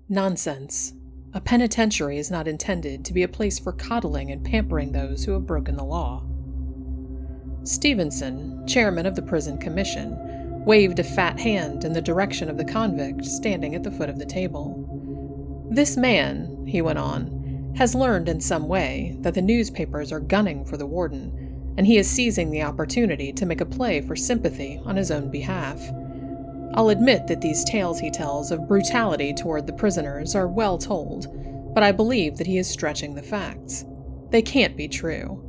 Nonsense. A penitentiary is not intended to be a place for coddling and pampering those who have broken the law. Stevenson, chairman of the prison commission, waved a fat hand in the direction of the convict standing at the foot of the table. This man, he went on, has learned in some way that the newspapers are gunning for the warden, and he is seizing the opportunity to make a play for sympathy on his own behalf. I'll admit that these tales he tells of brutality toward the prisoners are well told, but I believe that he is stretching the facts. They can't be true.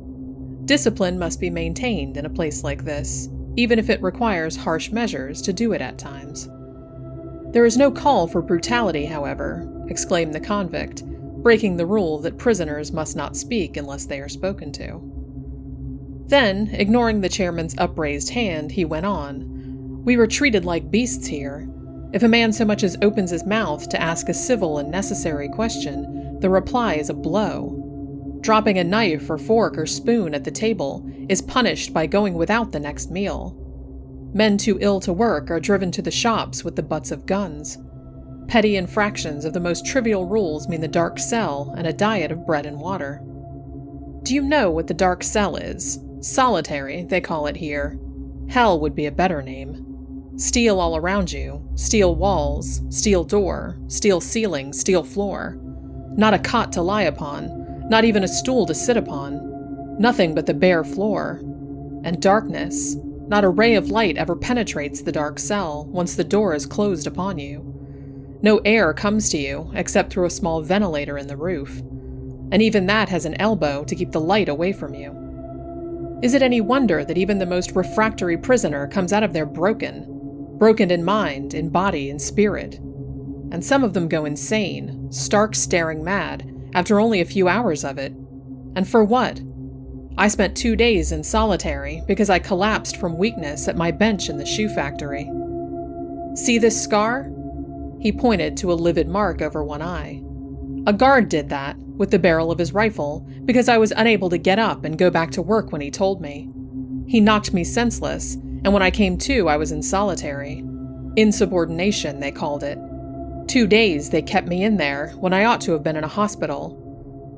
Discipline must be maintained in a place like this, even if it requires harsh measures to do it at times. There is no call for brutality, however, exclaimed the convict, breaking the rule that prisoners must not speak unless they are spoken to. Then, ignoring the chairman's upraised hand, he went on, "We were treated like beasts here. If a man so much as opens his mouth to ask a civil and necessary question, the reply is a blow. Dropping a knife or fork or spoon at the table is punished by going without the next meal. Men too ill to work are driven to the shops with the butts of guns. Petty infractions of the most trivial rules mean the dark cell and a diet of bread and water. Do you know what the dark cell is? Solitary, they call it here. Hell would be a better name. Steel all around you, steel walls, steel door, steel ceiling, steel floor. Not a cot to lie upon, not even a stool to sit upon. Nothing but the bare floor. And darkness. Not a ray of light ever penetrates the dark cell once the door is closed upon you. No air comes to you except through a small ventilator in the roof. And even that has an elbow to keep the light away from you. Is it any wonder that even the most refractory prisoner comes out of there broken in mind, in body, in spirit? And some of them go insane, stark staring mad, after only a few hours of it. And for what? I spent 2 days in solitary because I collapsed from weakness at my bench in the shoe factory. See this scar? He pointed to a livid mark over one eye. A guard did that, with the barrel of his rifle, because I was unable to get up and go back to work when he told me. He knocked me senseless, and when I came to, I was in solitary. Insubordination, they called it. 2 days they kept me in there when I ought to have been in a hospital.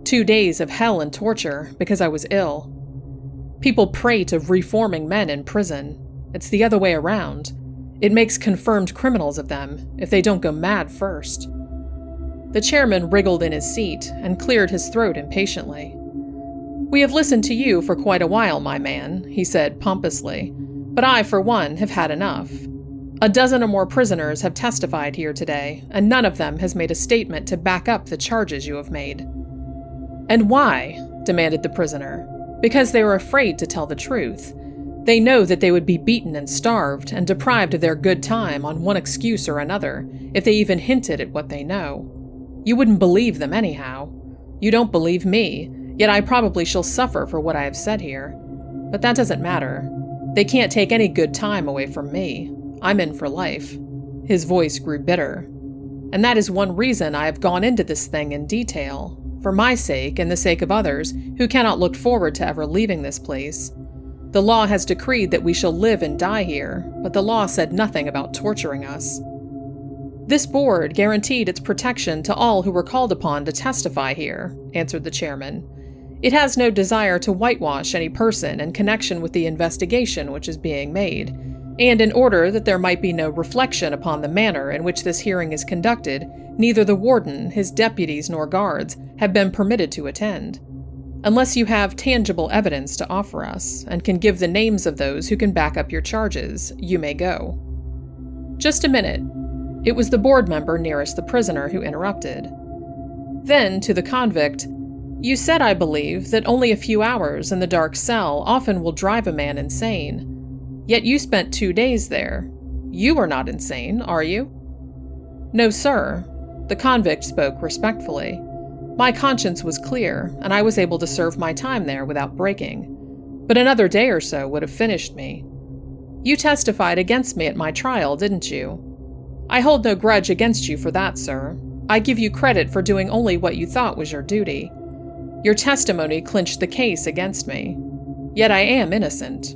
2 days of hell and torture because I was ill. People prate of reforming men in prison. It's the other way around. It makes confirmed criminals of them if they don't go mad first. The chairman wriggled in his seat and cleared his throat impatiently. We have listened to you for quite a while, my man, he said pompously, but I, for one, have had enough. 12 or more prisoners have testified here today, and none of them has made a statement to back up the charges you have made. And why? Demanded the prisoner. Because they are afraid to tell the truth. They know that they would be beaten and starved and deprived of their good time on one excuse or another if they even hinted at what they know. You wouldn't believe them anyhow. You don't believe me, yet I probably shall suffer for what I have said here. But that doesn't matter. They can't take any good time away from me. I'm in for life. His voice grew bitter. And that is one reason I have gone into this thing in detail, for my sake and the sake of others who cannot look forward to ever leaving this place. The law has decreed that we shall live and die here, but the law said nothing about torturing us. This board guaranteed its protection to all who were called upon to testify here, answered the chairman. It has no desire to whitewash any person in connection with the investigation which is being made, and in order that there might be no reflection upon the manner in which this hearing is conducted, neither the warden, his deputies, nor guards have been permitted to attend. Unless you have tangible evidence to offer us, and can give the names of those who can back up your charges, you may go. Just a minute. It was the board member nearest the prisoner who interrupted. Then, to the convict, you said, I believe, that only a few hours in the dark cell often will drive a man insane. Yet you spent 2 days there. You are not insane, are you? No, sir. The convict spoke respectfully. My conscience was clear, and I was able to serve my time there without breaking. But another day or so would have finished me. You testified against me at my trial, didn't you? I hold no grudge against you for that, sir. I give you credit for doing only what you thought was your duty. Your testimony clinched the case against me. Yet I am innocent.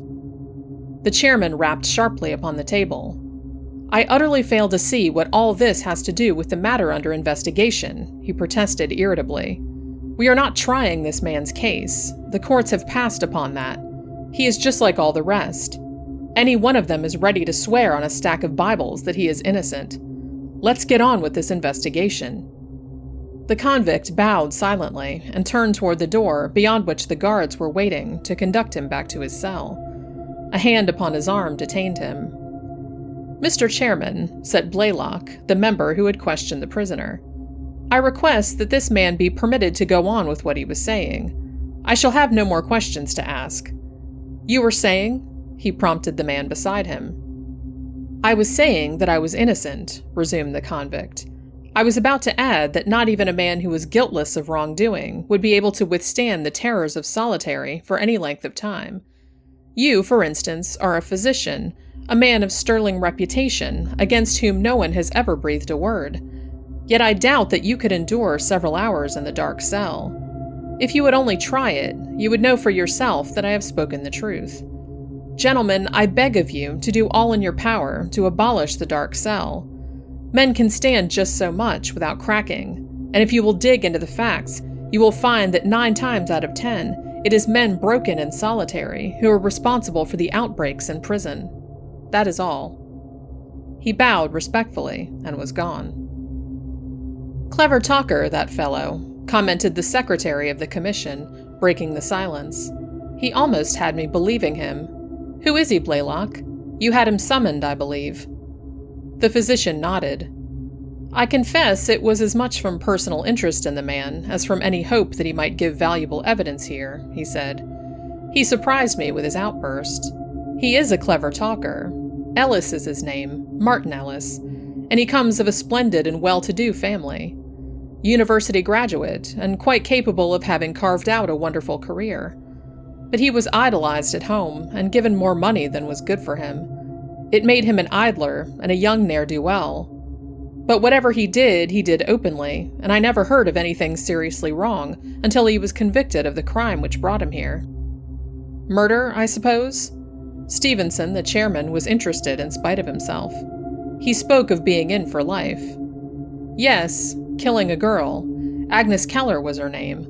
The chairman rapped sharply upon the table. I utterly fail to see what all this has to do with the matter under investigation, he protested irritably. We are not trying this man's case. The courts have passed upon that. He is just like all the rest. Any one of them is ready to swear on a stack of Bibles that he is innocent. Let's get on with this investigation. The convict bowed silently and turned toward the door beyond which the guards were waiting to conduct him back to his cell. A hand upon his arm detained him. "Mr. Chairman," said Blaylock, the member who had questioned the prisoner, "I request that this man be permitted to go on with what he was saying. I shall have no more questions to ask." "You were saying?" he prompted the man beside him. "I was saying that I was innocent," resumed the convict. "I was about to add that not even a man who was guiltless of wrongdoing would be able to withstand the terrors of solitary for any length of time. You, for instance, are a physician, a man of sterling reputation, against whom no one has ever breathed a word. Yet I doubt that you could endure several hours in the dark cell. If you would only try it, you would know for yourself that I have spoken the truth. Gentlemen, I beg of you to do all in your power to abolish the dark cell. Men can stand just so much without cracking, and if you will dig into the facts, you will find that 9 times out of 10, it is men broken in solitary who are responsible for the outbreaks in prison. That is all." He bowed respectfully and was gone. "Clever talker, that fellow," commented the secretary of the commission, breaking the silence. "He almost had me believing him. Who is he, Blaylock? You had him summoned, I believe." The physician nodded. "I confess it was as much from personal interest in the man as from any hope that he might give valuable evidence here," he said. "He surprised me with his outburst. He is a clever talker. Ellis is his name, Martin Ellis, and he comes of a splendid and well-to-do family. University graduate, and quite capable of having carved out a wonderful career. But he was idolized at home and given more money than was good for him. It made him an idler and a young ne'er-do-well. But whatever he did openly, and I never heard of anything seriously wrong until he was convicted of the crime which brought him here." "Murder, I suppose?" Stevenson, the chairman, was interested in spite of himself. He spoke of being in for life. "Yes, killing a girl. Agnes Keller was her name.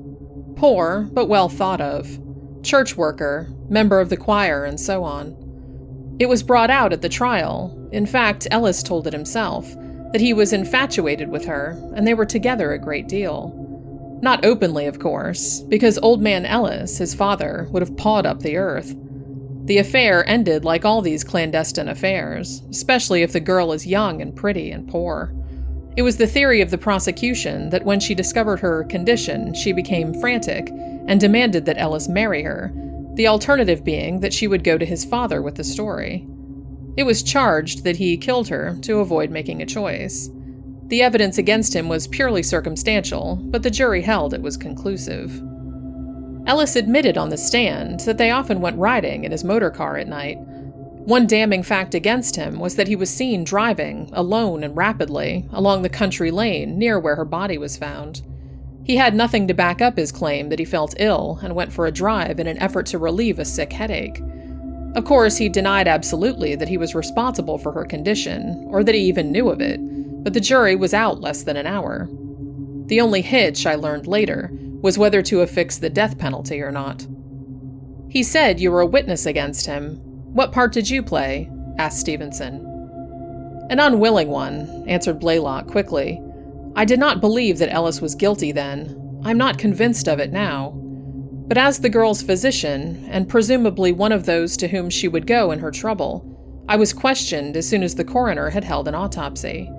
Poor, but well thought of. Church worker, member of the choir, and so on. It was brought out at the trial. In fact, Ellis told it himself, that he was infatuated with her, and they were together a great deal. Not openly, of course, because old man Ellis, his father, would have pawed up the earth. The affair ended like all these clandestine affairs, especially if the girl is young and pretty and poor. It was the theory of the prosecution that when she discovered her condition, she became frantic and demanded that Ellis marry her, the alternative being that she would go to his father with the story. It was charged that he killed her to avoid making a choice. The evidence against him was purely circumstantial, but the jury held it was conclusive. Ellis admitted on the stand that they often went riding in his motor car at night. One damning fact against him was that he was seen driving, alone and rapidly, along the country lane near where her body was found. He had nothing to back up his claim that he felt ill and went for a drive in an effort to relieve a sick headache. Of course, he denied absolutely that he was responsible for her condition, or that he even knew of it, but the jury was out less than an hour. The only hitch, I learned later, was whether to affix the death penalty or not. "He said you were a witness against him. What part did you play?" asked Stevenson. "An unwilling one," answered Blaylock quickly. "I did not believe that Ellis was guilty then. I'm not convinced of it now. But as the girl's physician, and presumably one of those to whom she would go in her trouble, I was questioned as soon as the coroner had held an autopsy.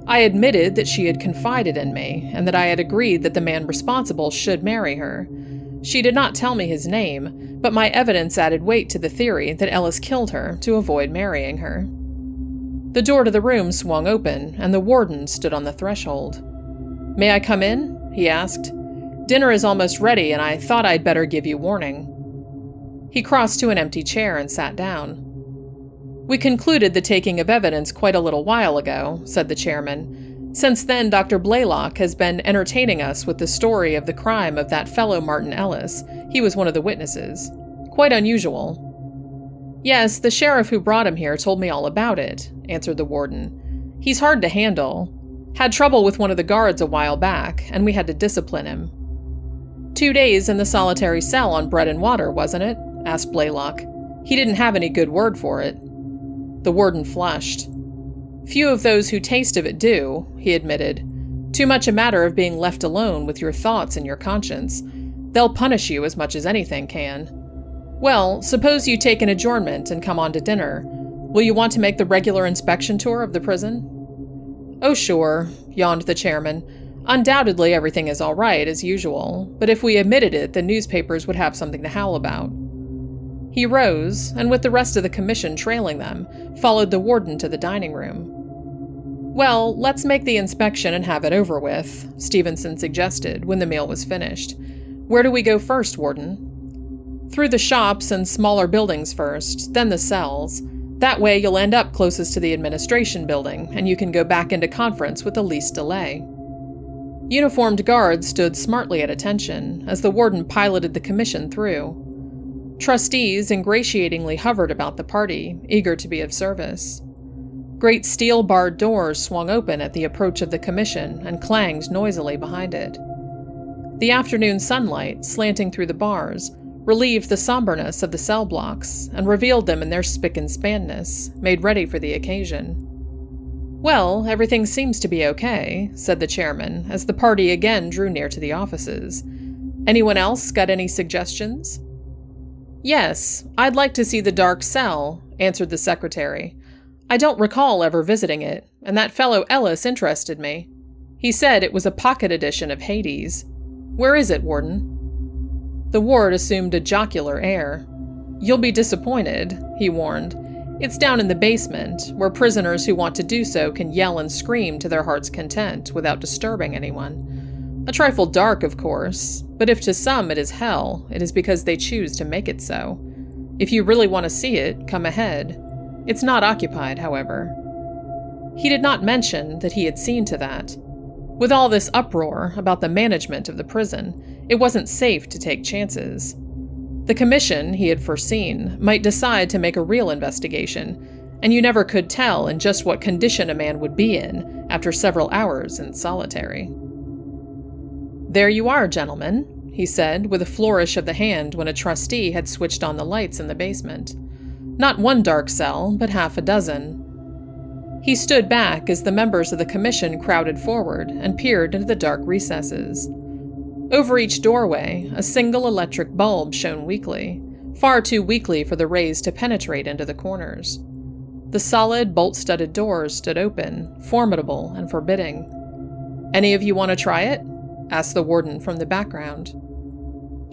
I admitted that she had confided in me, and that I had agreed that the man responsible should marry her. She did not tell me his name, but my evidence added weight to the theory that Ellis killed her to avoid marrying her." The door to the room swung open, and the warden stood on the threshold. "May I come in?" he asked. "Dinner is almost ready, and I thought I'd better give you warning." He crossed to an empty chair and sat down. "We concluded the taking of evidence quite a little while ago," said the chairman. "Since then, Dr. Blaylock has been entertaining us with the story of the crime of that fellow Martin Ellis. He was one of the witnesses. Quite unusual." Yes, the sheriff who brought him here told me all about it, answered the warden. He's hard to handle. Had trouble with one of the guards a while back, and we had to discipline him. 2 days in the solitary cell on bread and water, wasn't it? Asked Blaylock. He didn't have any good word for it. The warden flushed. Few of those who taste of it do, he admitted. Too much a matter of being left alone with your thoughts and your conscience. They'll punish you as much as anything can. Well, suppose you take an adjournment and come on to dinner. Will you want to make the regular inspection tour of the prison? Oh, sure, yawned the chairman. Undoubtedly everything is all right, as usual, but if we omitted it, the newspapers would have something to howl about. He rose, and with the rest of the commission trailing them, followed the warden to the dining room. Well, let's make the inspection and have it over with, Stevenson suggested when the meal was finished. Where do we go first, warden? Through the shops and smaller buildings first, then the cells. That way you'll end up closest to the administration building, and you can go back into conference with the least delay. Uniformed guards stood smartly at attention as the warden piloted the commission through. Trustees ingratiatingly hovered about the party, eager to be of service. Great steel-barred doors swung open at the approach of the commission and clanged noisily behind it. The afternoon sunlight, slanting through the bars, relieved the somberness of the cell blocks and revealed them in their spick and spanness, made ready for the occasion. Well, everything seems to be okay, said the chairman as the party again drew near to the offices. Anyone else got any suggestions? Yes, I'd like to see the dark cell, answered the secretary. I don't recall ever visiting it, and that fellow Ellis interested me. He said it was a pocket edition of Hades. Where is it, warden? The ward assumed a jocular air. You'll be disappointed, he warned. It's down in the basement, where prisoners who want to do so can yell and scream to their heart's content without disturbing anyone. A trifle dark, of course, but if to some it is hell, it is because they choose to make it so. If you really want to see it, come ahead. It's not occupied, however. He did not mention that he had seen to that. With all this uproar about the management of the prison, it wasn't safe to take chances. The commission, he had foreseen, might decide to make a real investigation, and you never could tell in just what condition a man would be in after several hours in solitary. There you are, gentlemen, he said with a flourish of the hand when a trustee had switched on the lights in the basement. Not one dark cell, but half a dozen. He stood back as the members of the commission crowded forward and peered into the dark recesses. Over each doorway, a single electric bulb shone weakly, far too weakly for the rays to penetrate into the corners. The solid, bolt-studded doors stood open, formidable and forbidding. Any of you want to try it? Asked the warden from the background.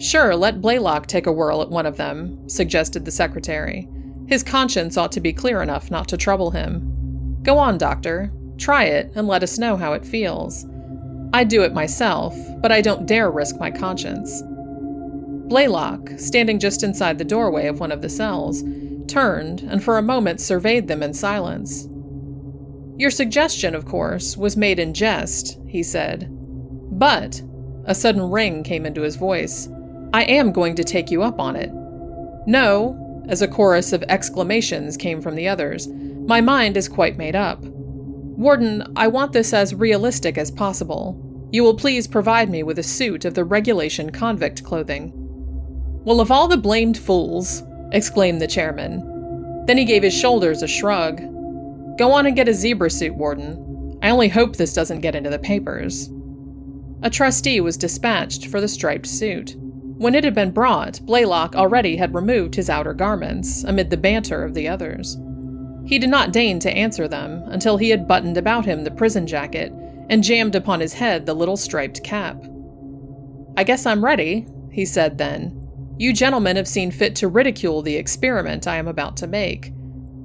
Sure, let Blaylock take a whirl at one of them, suggested the secretary. His conscience ought to be clear enough not to trouble him. Go on, doctor. Try it and let us know how it feels. I'd do it myself, but I don't dare risk my conscience. Blaylock, standing just inside the doorway of one of the cells, turned and for a moment surveyed them in silence. Your suggestion, of course, was made in jest, he said. But, a sudden ring came into his voice, I am going to take you up on it. No, as a chorus of exclamations came from the others, my mind is quite made up. Warden, I want this as realistic as possible. You will please provide me with a suit of the regulation convict clothing. Well, of all the blamed fools, exclaimed the chairman. Then he gave his shoulders a shrug. Go on and get a zebra suit, warden. I only hope this doesn't get into the papers. A trustee was dispatched for the striped suit. When it had been brought, Blaylock already had removed his outer garments amid the banter of the others. He did not deign to answer them until he had buttoned about him the prison jacket and jammed upon his head the little striped cap. I guess I'm ready, he said then. You gentlemen have seen fit to ridicule the experiment I am about to make,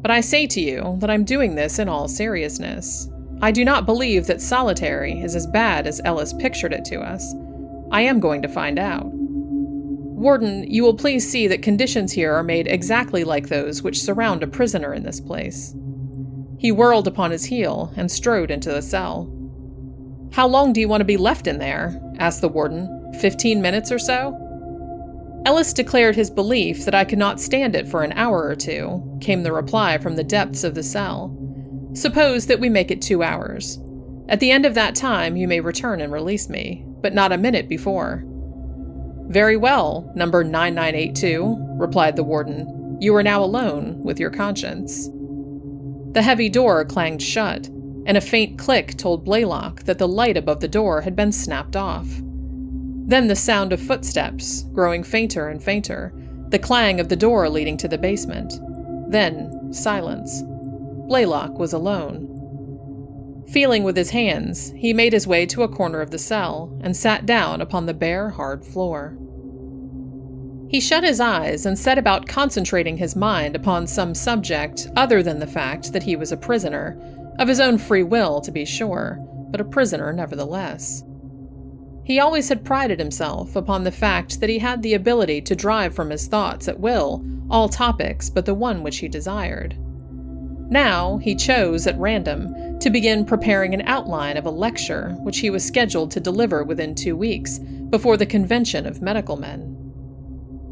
but I say to you that I'm doing this in all seriousness. I do not believe that solitary is as bad as Ellis pictured it to us. I am going to find out. Warden, you will please see that conditions here are made exactly like those which surround a prisoner in this place. He whirled upon his heel and strode into the cell. How long do you want to be left in there? Asked the warden. 15 minutes or so? Ellis declared his belief that I could not stand it for an hour or two, came the reply from the depths of the cell. Suppose that we make it 2 hours. At the end of that time, you may return and release me, but not a minute before. Very well, number 9982, replied the warden. You are now alone with your conscience. The heavy door clanged shut, and a faint click told Blaylock that the light above the door had been snapped off. Then the sound of footsteps, growing fainter and fainter, the clang of the door leading to the basement. Then silence. Blaylock was alone. Feeling with his hands, he made his way to a corner of the cell and sat down upon the bare, hard floor. He shut his eyes and set about concentrating his mind upon some subject other than the fact that he was a prisoner, of his own free will, to be sure, but a prisoner nevertheless. He always had prided himself upon the fact that he had the ability to drive from his thoughts at will all topics but the one which he desired. Now he chose at random to begin preparing an outline of a lecture which he was scheduled to deliver within 2 weeks before the convention of medical men.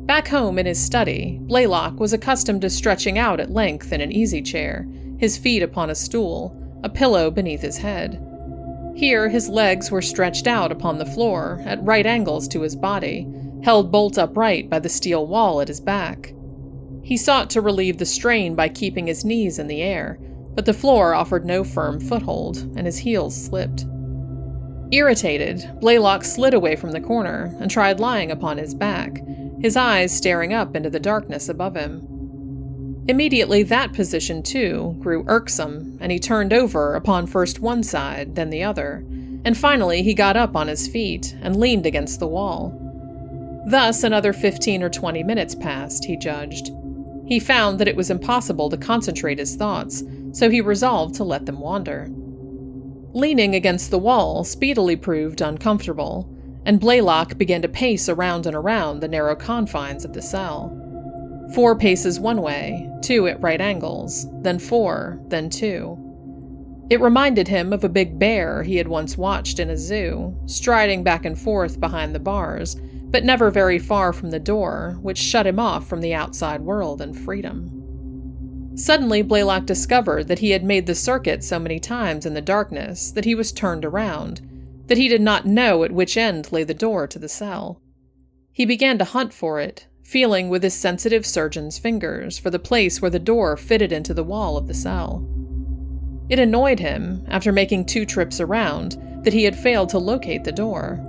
Back home in his study, Blaylock was accustomed to stretching out at length in an easy chair, his feet upon a stool, a pillow beneath his head. Here his legs were stretched out upon the floor at right angles to his body, held bolt upright by the steel wall at his back. He sought to relieve the strain by keeping his knees in the air, but the floor offered no firm foothold, and his heels slipped. Irritated, Blaylock slid away from the corner and tried lying upon his back, his eyes staring up into the darkness above him. Immediately that position, too, grew irksome, and he turned over upon first one side, then the other, and finally he got up on his feet and leaned against the wall. Thus another 15 or 20 minutes passed, he judged. He found that it was impossible to concentrate his thoughts, so he resolved to let them wander. Leaning against the wall speedily proved uncomfortable, and Blaylock began to pace around and around the narrow confines of the cell. 4 paces one way, 2 at right angles, then 4, then 2. It reminded him of a big bear he had once watched in a zoo, striding back and forth behind the bars, but never very far from the door, which shut him off from the outside world and freedom. Suddenly, Blaylock discovered that he had made the circuit so many times in the darkness that he was turned around, that he did not know at which end lay the door to the cell. He began to hunt for it, feeling with his sensitive surgeon's fingers for the place where the door fitted into the wall of the cell. It annoyed him, after making 2 trips around, that he had failed to locate the door.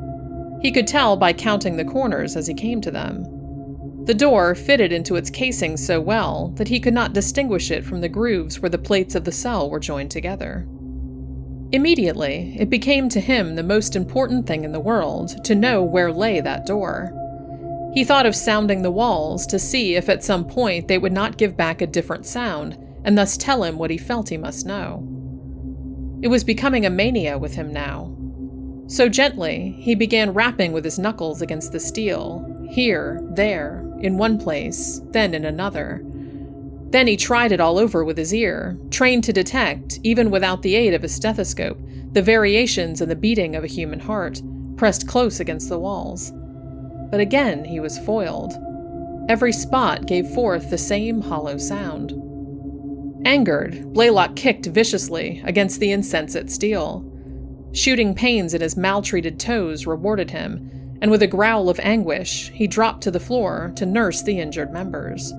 He could tell by counting the corners as he came to them. The door fitted into its casing so well that he could not distinguish it from the grooves where the plates of the cell were joined together. Immediately, it became to him the most important thing in the world to know where lay that door. He thought of sounding the walls to see if at some point they would not give back a different sound, and thus tell him what he felt he must know. It was becoming a mania with him now. So gently, he began rapping with his knuckles against the steel, here, there, in one place, then in another. Then he tried it all over with his ear, trained to detect, even without the aid of a stethoscope, the variations in the beating of a human heart, pressed close against the walls. But again he was foiled. Every spot gave forth the same hollow sound. Angered, Blaylock kicked viciously against the insensate steel. Shooting pains in his maltreated toes rewarded him, and with a growl of anguish, he dropped to the floor to nurse the injured members.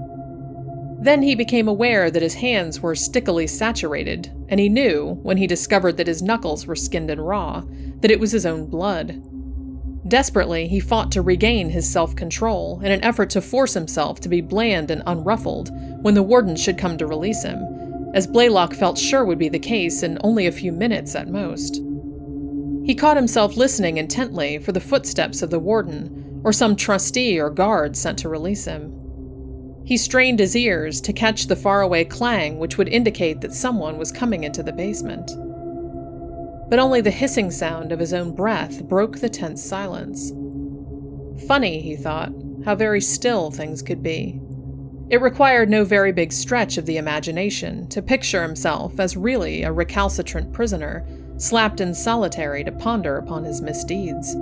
Then he became aware that his hands were stickily saturated, and he knew, when he discovered that his knuckles were skinned and raw, that it was his own blood. Desperately, he fought to regain his self-control in an effort to force himself to be bland and unruffled when the warden should come to release him, as Blaylock felt sure would be the case in only a few minutes at most. He caught himself listening intently for the footsteps of the warden, or some trustee or guard sent to release him. He strained his ears to catch the faraway clang which would indicate that someone was coming into the basement. But only the hissing sound of his own breath broke the tense silence. Funny, he thought, how very still things could be. It required no very big stretch of the imagination to picture himself as really a recalcitrant prisoner, slapped in solitary to ponder upon his misdeeds.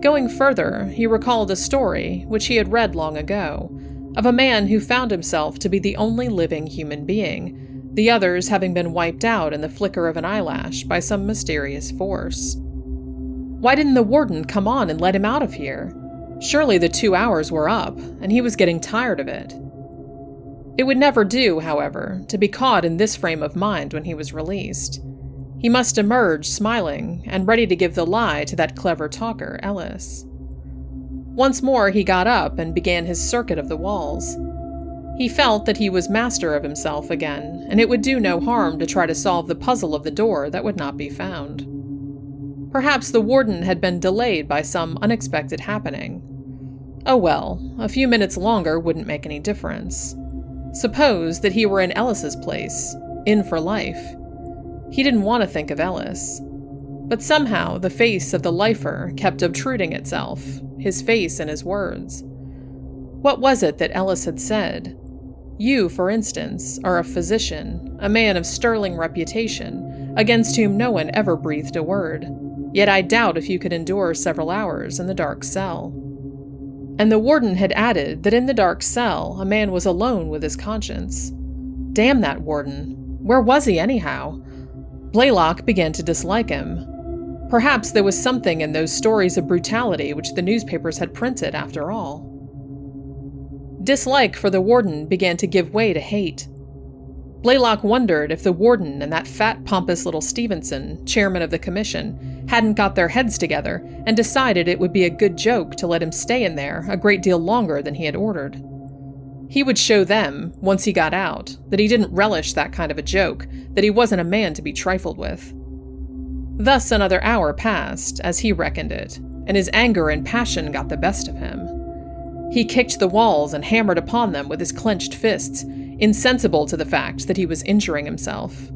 Going further, he recalled a story, which he had read long ago, of a man who found himself to be the only living human being, the others having been wiped out in the flicker of an eyelash by some mysterious force. Why didn't the warden come on and let him out of here? Surely the 2 hours were up, and he was getting tired of it. It would never do, however, to be caught in this frame of mind when he was released. He must emerge smiling and ready to give the lie to that clever talker, Ilse. Once more he got up and began his circuit of the walls. He felt that he was master of himself again, and it would do no harm to try to solve the puzzle of the door that would not be found. Perhaps the warden had been delayed by some unexpected happening. Oh well, a few minutes longer wouldn't make any difference. Suppose that he were in Ellis's place, in for life. He didn't want to think of Ilse. But somehow the face of the lifer kept obtruding itself, his face and his words. What was it that Ilse had said? You, for instance, are a physician, a man of sterling reputation, against whom no one ever breathed a word. Yet I doubt if you could endure several hours in the dark cell. And the warden had added that in the dark cell a man was alone with his conscience. Damn that warden. Where was he anyhow? Blaylock began to dislike him. Perhaps there was something in those stories of brutality which the newspapers had printed after all. Dislike for the warden began to give way to hate. Blaylock wondered if the warden and that fat, pompous little Stevenson, chairman of the commission, hadn't got their heads together and decided it would be a good joke to let him stay in there a great deal longer than he had ordered. He would show them, once he got out, that he didn't relish that kind of a joke, that he wasn't a man to be trifled with. Thus another hour passed, as he reckoned it, and his anger and passion got the best of him. He kicked the walls and hammered upon them with his clenched fists, insensible to the fact that he was injuring himself.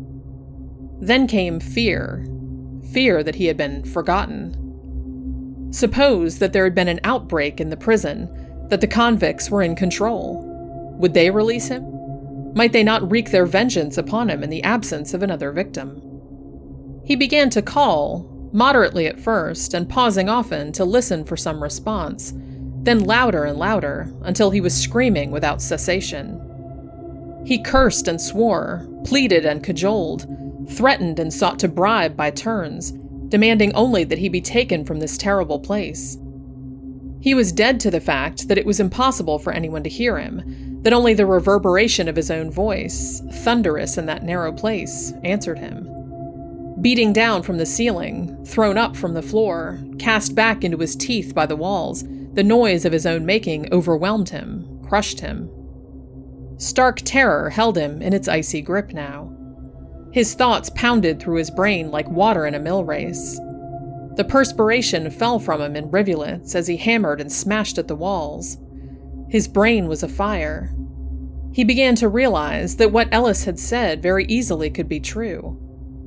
Then came fear that he had been forgotten. Suppose that there had been an outbreak in the prison, that the convicts were in control. Would they release him? Might they not wreak their vengeance upon him in the absence of another victim? He began to call, moderately at first, and pausing often to listen for some response, then louder and louder, until he was screaming without cessation. He cursed and swore, pleaded and cajoled, threatened and sought to bribe by turns, demanding only that he be taken from this terrible place. He was dead to the fact that it was impossible for anyone to hear him, that only the reverberation of his own voice, thunderous in that narrow place, answered him. Beating down from the ceiling, thrown up from the floor, cast back into his teeth by the walls, the noise of his own making overwhelmed him, crushed him. Stark terror held him in its icy grip now. His thoughts pounded through his brain like water in a mill race. The perspiration fell from him in rivulets as he hammered and smashed at the walls. His brain was afire. He began to realize that what Ilse had said very easily could be true.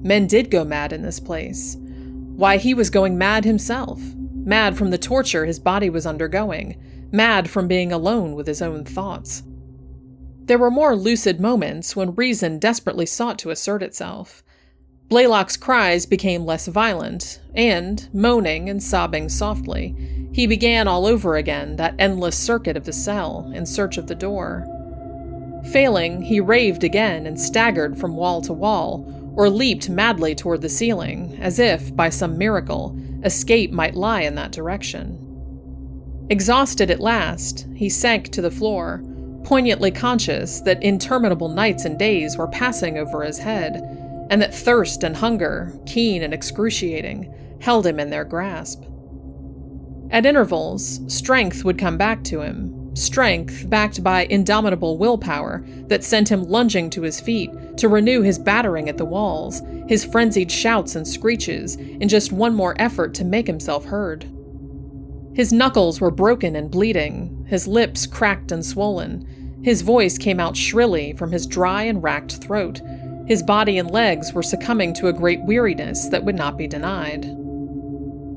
Men did go mad in this place. Why, he was going mad himself. Mad from the torture his body was undergoing. Mad from being alone with his own thoughts. There were more lucid moments when reason desperately sought to assert itself. Blaylock's cries became less violent, and, moaning and sobbing softly, he began all over again that endless circuit of the cell in search of the door. Failing, he raved again and staggered from wall to wall, or leaped madly toward the ceiling, as if, by some miracle, escape might lie in that direction. Exhausted at last, he sank to the floor, poignantly conscious that interminable nights and days were passing over his head, and that thirst and hunger, keen and excruciating, held him in their grasp. At intervals, strength would come back to him, strength backed by indomitable willpower that sent him lunging to his feet to renew his battering at the walls, his frenzied shouts and screeches, in just one more effort to make himself heard. His knuckles were broken and bleeding, his lips cracked and swollen, his voice came out shrilly from his dry and racked throat, his body and legs were succumbing to a great weariness that would not be denied.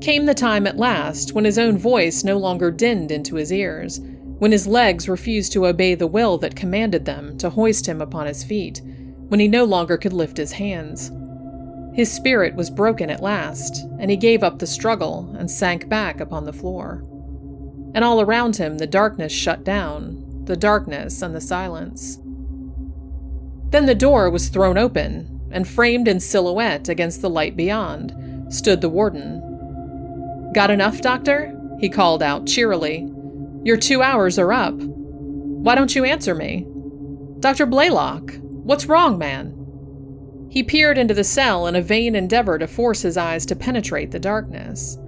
Came the time at last when his own voice no longer dinned into his ears, when his legs refused to obey the will that commanded them to hoist him upon his feet, when he no longer could lift his hands. His spirit was broken at last, and he gave up the struggle and sank back upon the floor. And all around him the darkness shut down, the darkness and the silence. Then the door was thrown open, and framed in silhouette against the light beyond stood the warden. "Got enough, Doctor?" he called out cheerily. "Your 2 hours are up. Why don't you answer me? Dr. Blaylock, what's wrong, man?" He peered into the cell in a vain endeavor to force his eyes to penetrate the darkness.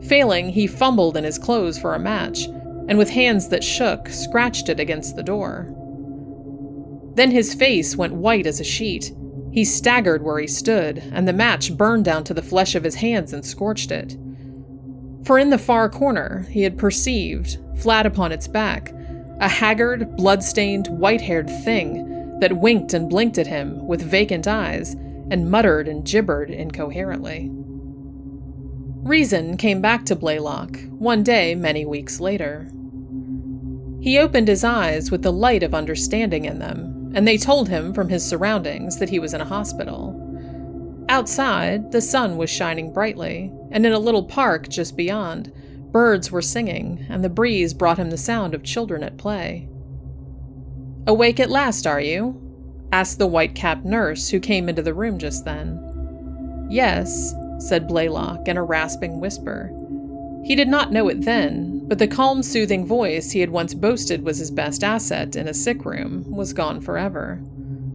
Failing, he fumbled in his clothes for a match, and with hands that shook, scratched it against the door. Then his face went white as a sheet. He staggered where he stood, and the match burned down to the flesh of his hands and scorched it. For in the far corner he had perceived, flat upon its back, a haggard, blood-stained, white-haired thing that winked and blinked at him with vacant eyes and muttered and gibbered incoherently. Reason came back to Blaylock one day many weeks later. He opened his eyes with the light of understanding in them, and they told him from his surroundings that he was in a hospital. Outside, the sun was shining brightly, and in a little park just beyond, birds were singing, and the breeze brought him the sound of children at play. "Awake at last, are you?" asked the white-capped nurse who came into the room just then. "Yes," said Blaylock in a rasping whisper. He did not know it then, but the calm, soothing voice he had once boasted was his best asset in a sick room was gone forever.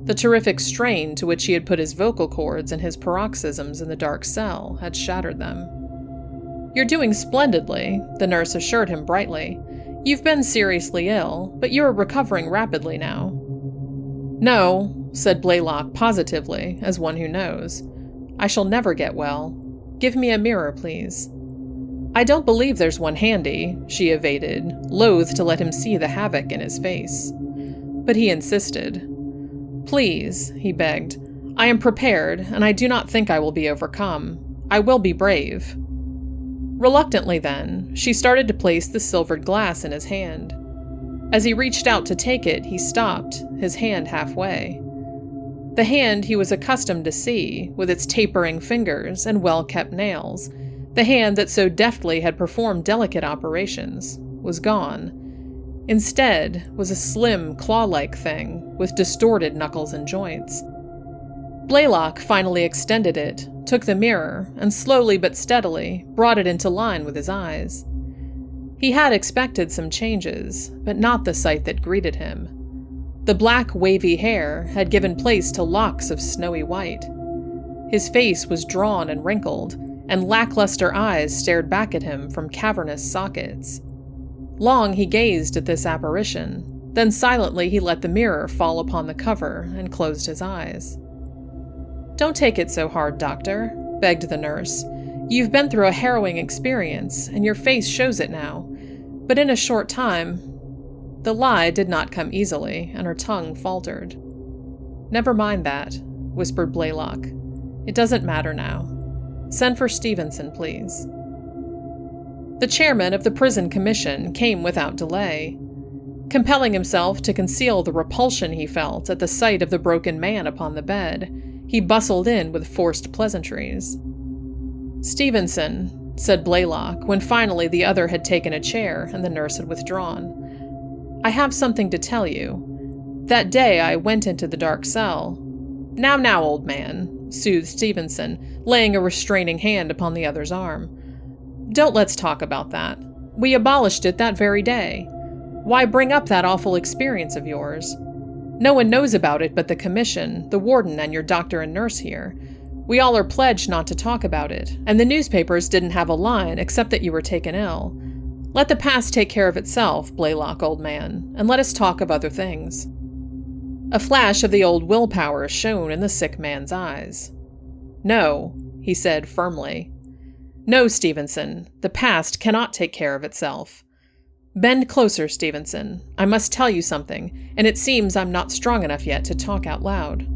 The terrific strain to which he had put his vocal cords and his paroxysms in the dark cell had shattered them. "You're doing splendidly," the nurse assured him brightly. "You've been seriously ill, but you're recovering rapidly now." "No," said Blaylock positively, as one who knows. "I shall never get well. Give me a mirror, please." "I don't believe there's one handy," she evaded, loath to let him see the havoc in his face. But he insisted. "Please," he begged. "I am prepared, and I do not think I will be overcome. I will be brave." Reluctantly then, she started to place the silvered glass in his hand. As he reached out to take it, he stopped, his hand halfway. The hand he was accustomed to see, with its tapering fingers and well-kept nails, the hand that so deftly had performed delicate operations, was gone. Instead was a slim, claw-like thing with distorted knuckles and joints. Blaylock finally extended it, took the mirror, and slowly but steadily brought it into line with his eyes. He had expected some changes, but not the sight that greeted him. The black, wavy hair had given place to locks of snowy white. His face was drawn and wrinkled, and lackluster eyes stared back at him from cavernous sockets. Long he gazed at this apparition, then silently he let the mirror fall upon the cover and closed his eyes. "Don't take it so hard, Doctor," begged the nurse. "You've been through a harrowing experience, and your face shows it now. But in a short time—" The lie did not come easily, and her tongue faltered. "Never mind that," whispered Blaylock. "It doesn't matter now. Send for Stevenson, please." The chairman of the prison commission came without delay. Compelling himself to conceal the repulsion he felt at the sight of the broken man upon the bed, he bustled in with forced pleasantries. "Stevenson," said Blaylock, when finally the other had taken a chair and the nurse had withdrawn. "I have something to tell you. That day I went into the dark cell—" Now, old man," soothed Stevenson, laying a restraining hand upon the other's arm. "Don't let's talk about that. We abolished it that very day. Why bring up that awful experience of yours? No one knows about it but the commission, the warden, and your doctor and nurse here. We all are pledged not to talk about it, and the newspapers didn't have a line except that you were taken ill. Let the past take care of itself, Blaylock, old man, and let us talk of other things." A flash of the old willpower shone in the sick man's eyes. "No," he said firmly. "No, Stevenson, the past cannot take care of itself. Bend closer, Stevenson. I must tell you something, and it seems I'm not strong enough yet to talk out loud.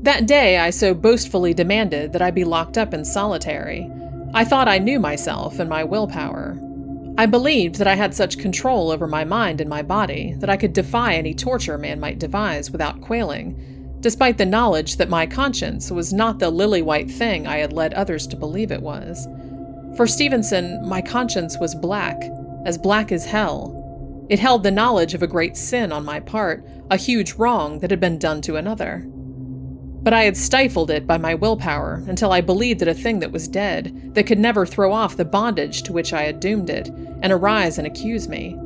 That day I so boastfully demanded that I be locked up in solitary. I thought I knew myself and my willpower. I believed that I had such control over my mind and my body that I could defy any torture man might devise without quailing, despite the knowledge that my conscience was not the lily-white thing I had led others to believe it was. For Stevenson, my conscience was black as hell. It held the knowledge of a great sin on my part, a huge wrong that had been done to another. But I had stifled it by my willpower until I believed that a thing that was dead, that could never throw off the bondage to which I had doomed it, and arise and accuse me.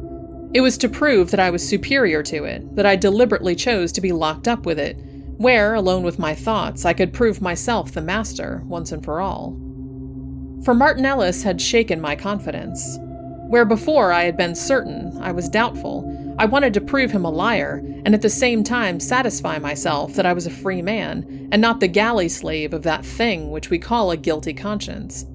It was to prove that I was superior to it, that I deliberately chose to be locked up with it, where, alone with my thoughts, I could prove myself the master, once and for all. For Martin Ellis had shaken my confidence. Where before I had been certain, I was doubtful. I wanted to prove him a liar, and at the same time satisfy myself that I was a free man, and not the galley slave of that thing which we call a guilty conscience.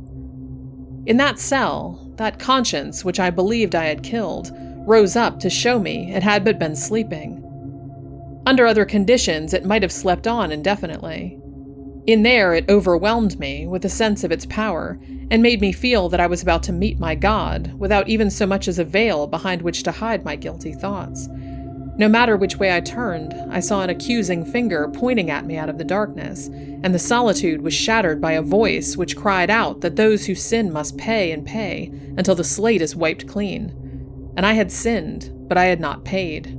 In that cell, that conscience which I believed I had killed, rose up to show me it had but been sleeping. Under other conditions, it might have slept on indefinitely. In there, it overwhelmed me with a sense of its power, and made me feel that I was about to meet my God, without even so much as a veil behind which to hide my guilty thoughts. No matter which way I turned, I saw an accusing finger pointing at me out of the darkness, and the solitude was shattered by a voice which cried out that those who sin must pay and pay until the slate is wiped clean. And I had sinned, but I had not paid.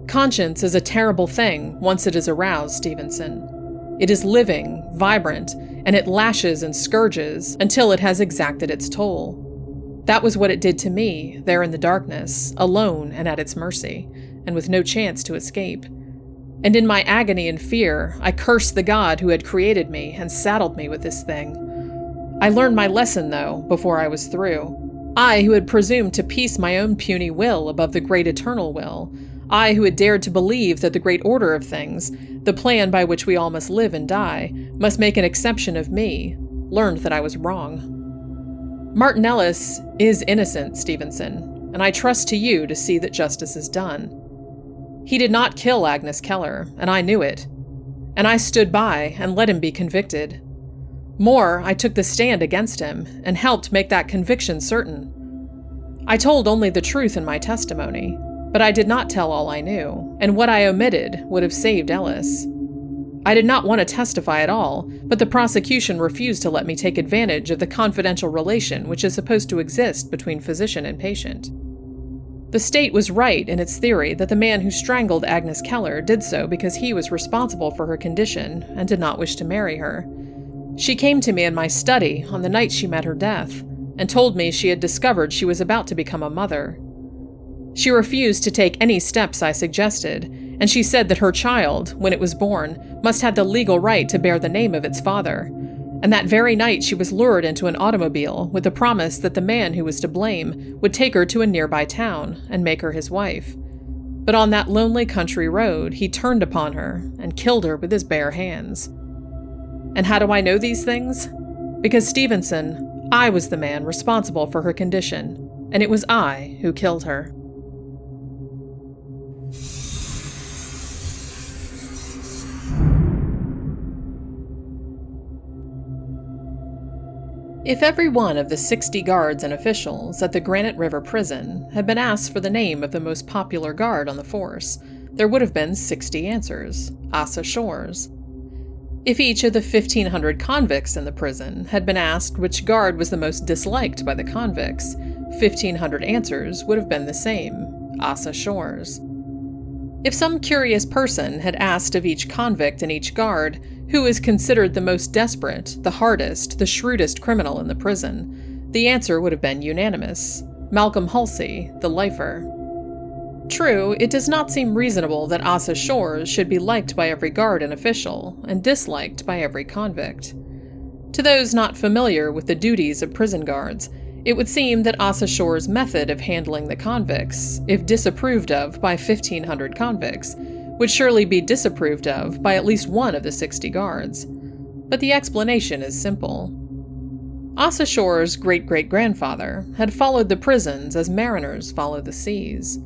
Conscience is a terrible thing once it is aroused, Stevenson. It is living, vibrant, and it lashes and scourges until it has exacted its toll. That was what it did to me, there in the darkness, alone and at its mercy, and with no chance to escape. And in my agony and fear, I cursed the God who had created me and saddled me with this thing. I learned my lesson, though, before I was through. I who had presumed to piece my own puny will above the great eternal will. I who had dared to believe that the great order of things, the plan by which we all must live and die, must make an exception of me, learned that I was wrong. Martin Ellis is innocent, Stevenson, and I trust to you to see that justice is done. He did not kill Agnes Keller, and I knew it. And I stood by and let him be convicted. More, I took the stand against him and helped make that conviction certain. I told only the truth in my testimony, but I did not tell all I knew, and what I omitted would have saved Ellis. I did not want to testify at all, but the prosecution refused to let me take advantage of the confidential relation which is supposed to exist between physician and patient. The state was right in its theory that the man who strangled Agnes Keller did so because he was responsible for her condition and did not wish to marry her. She came to me in my study on the night she met her death, and told me she had discovered she was about to become a mother. She refused to take any steps I suggested, and she said that her child, when it was born, must have the legal right to bear the name of its father. And that very night she was lured into an automobile with the promise that the man who was to blame would take her to a nearby town and make her his wife. But on that lonely country road, he turned upon her and killed her with his bare hands. And how do I know these things? Because, Stevenson, I was the man responsible for her condition, and it was I who killed her. If every one of the 60 guards and officials at the Granite River prison had been asked for the name of the most popular guard on the force, there would have been 60 answers, Asa Shores. If each of the 1,500 convicts in the prison had been asked which guard was the most disliked by the convicts, 1,500 answers would have been the same, Asa Shores. If some curious person had asked of each convict and each guard who is considered the most desperate, the hardest, the shrewdest criminal in the prison, the answer would have been unanimous, Malcolm Halsey, the lifer. True, it does not seem reasonable that Asa Shores should be liked by every guard and official, and disliked by every convict. To those not familiar with the duties of prison guards, it would seem that Asa Shores' method of handling the convicts, if disapproved of by 1,500 convicts, would surely be disapproved of by at least one of the 60 guards. But the explanation is simple. Asa Shores' great-great-grandfather had followed the prisons as mariners follow the seas.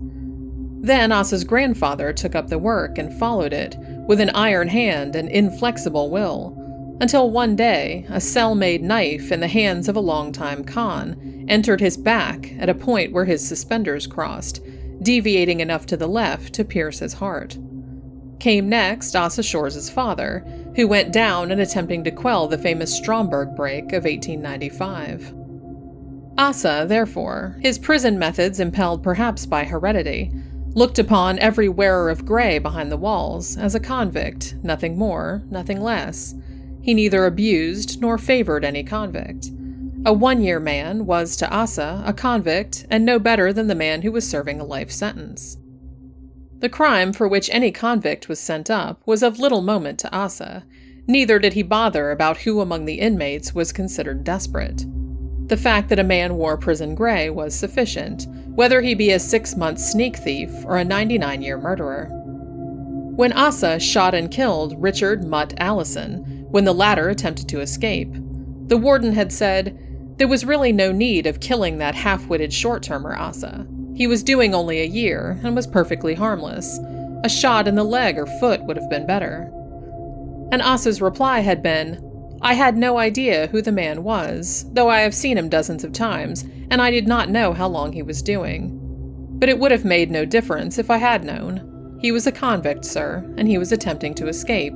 Then Asa's grandfather took up the work and followed it, with an iron hand and inflexible will, until one day a cell-made knife in the hands of a longtime con entered his back at a point where his suspenders crossed, deviating enough to the left to pierce his heart. Came next Asa Shore's father, who went down in attempting to quell the famous Stromberg break of 1895. Asa, therefore, his prison methods impelled perhaps by heredity, looked upon every wearer of gray behind the walls as a convict, nothing more, nothing less. He neither abused nor favored any convict. A 1-year man was to Asa a convict and no better than the man who was serving a life sentence. The crime for which any convict was sent up was of little moment to Asa, neither did he bother about who among the inmates was considered desperate. The fact that a man wore prison gray was sufficient, whether he be a 6-month sneak thief or a 99-year murderer. When Asa shot and killed Richard Mutt Allison, when the latter attempted to escape, the warden had said, there was really no need of killing that half-witted short-termer Asa. He was doing only a year and was perfectly harmless. A shot in the leg or foot would have been better. And Asa's reply had been, I had no idea who the man was, though I have seen him dozens of times, and I did not know how long he was doing. But it would have made no difference if I had known. He was a convict, sir, and he was attempting to escape.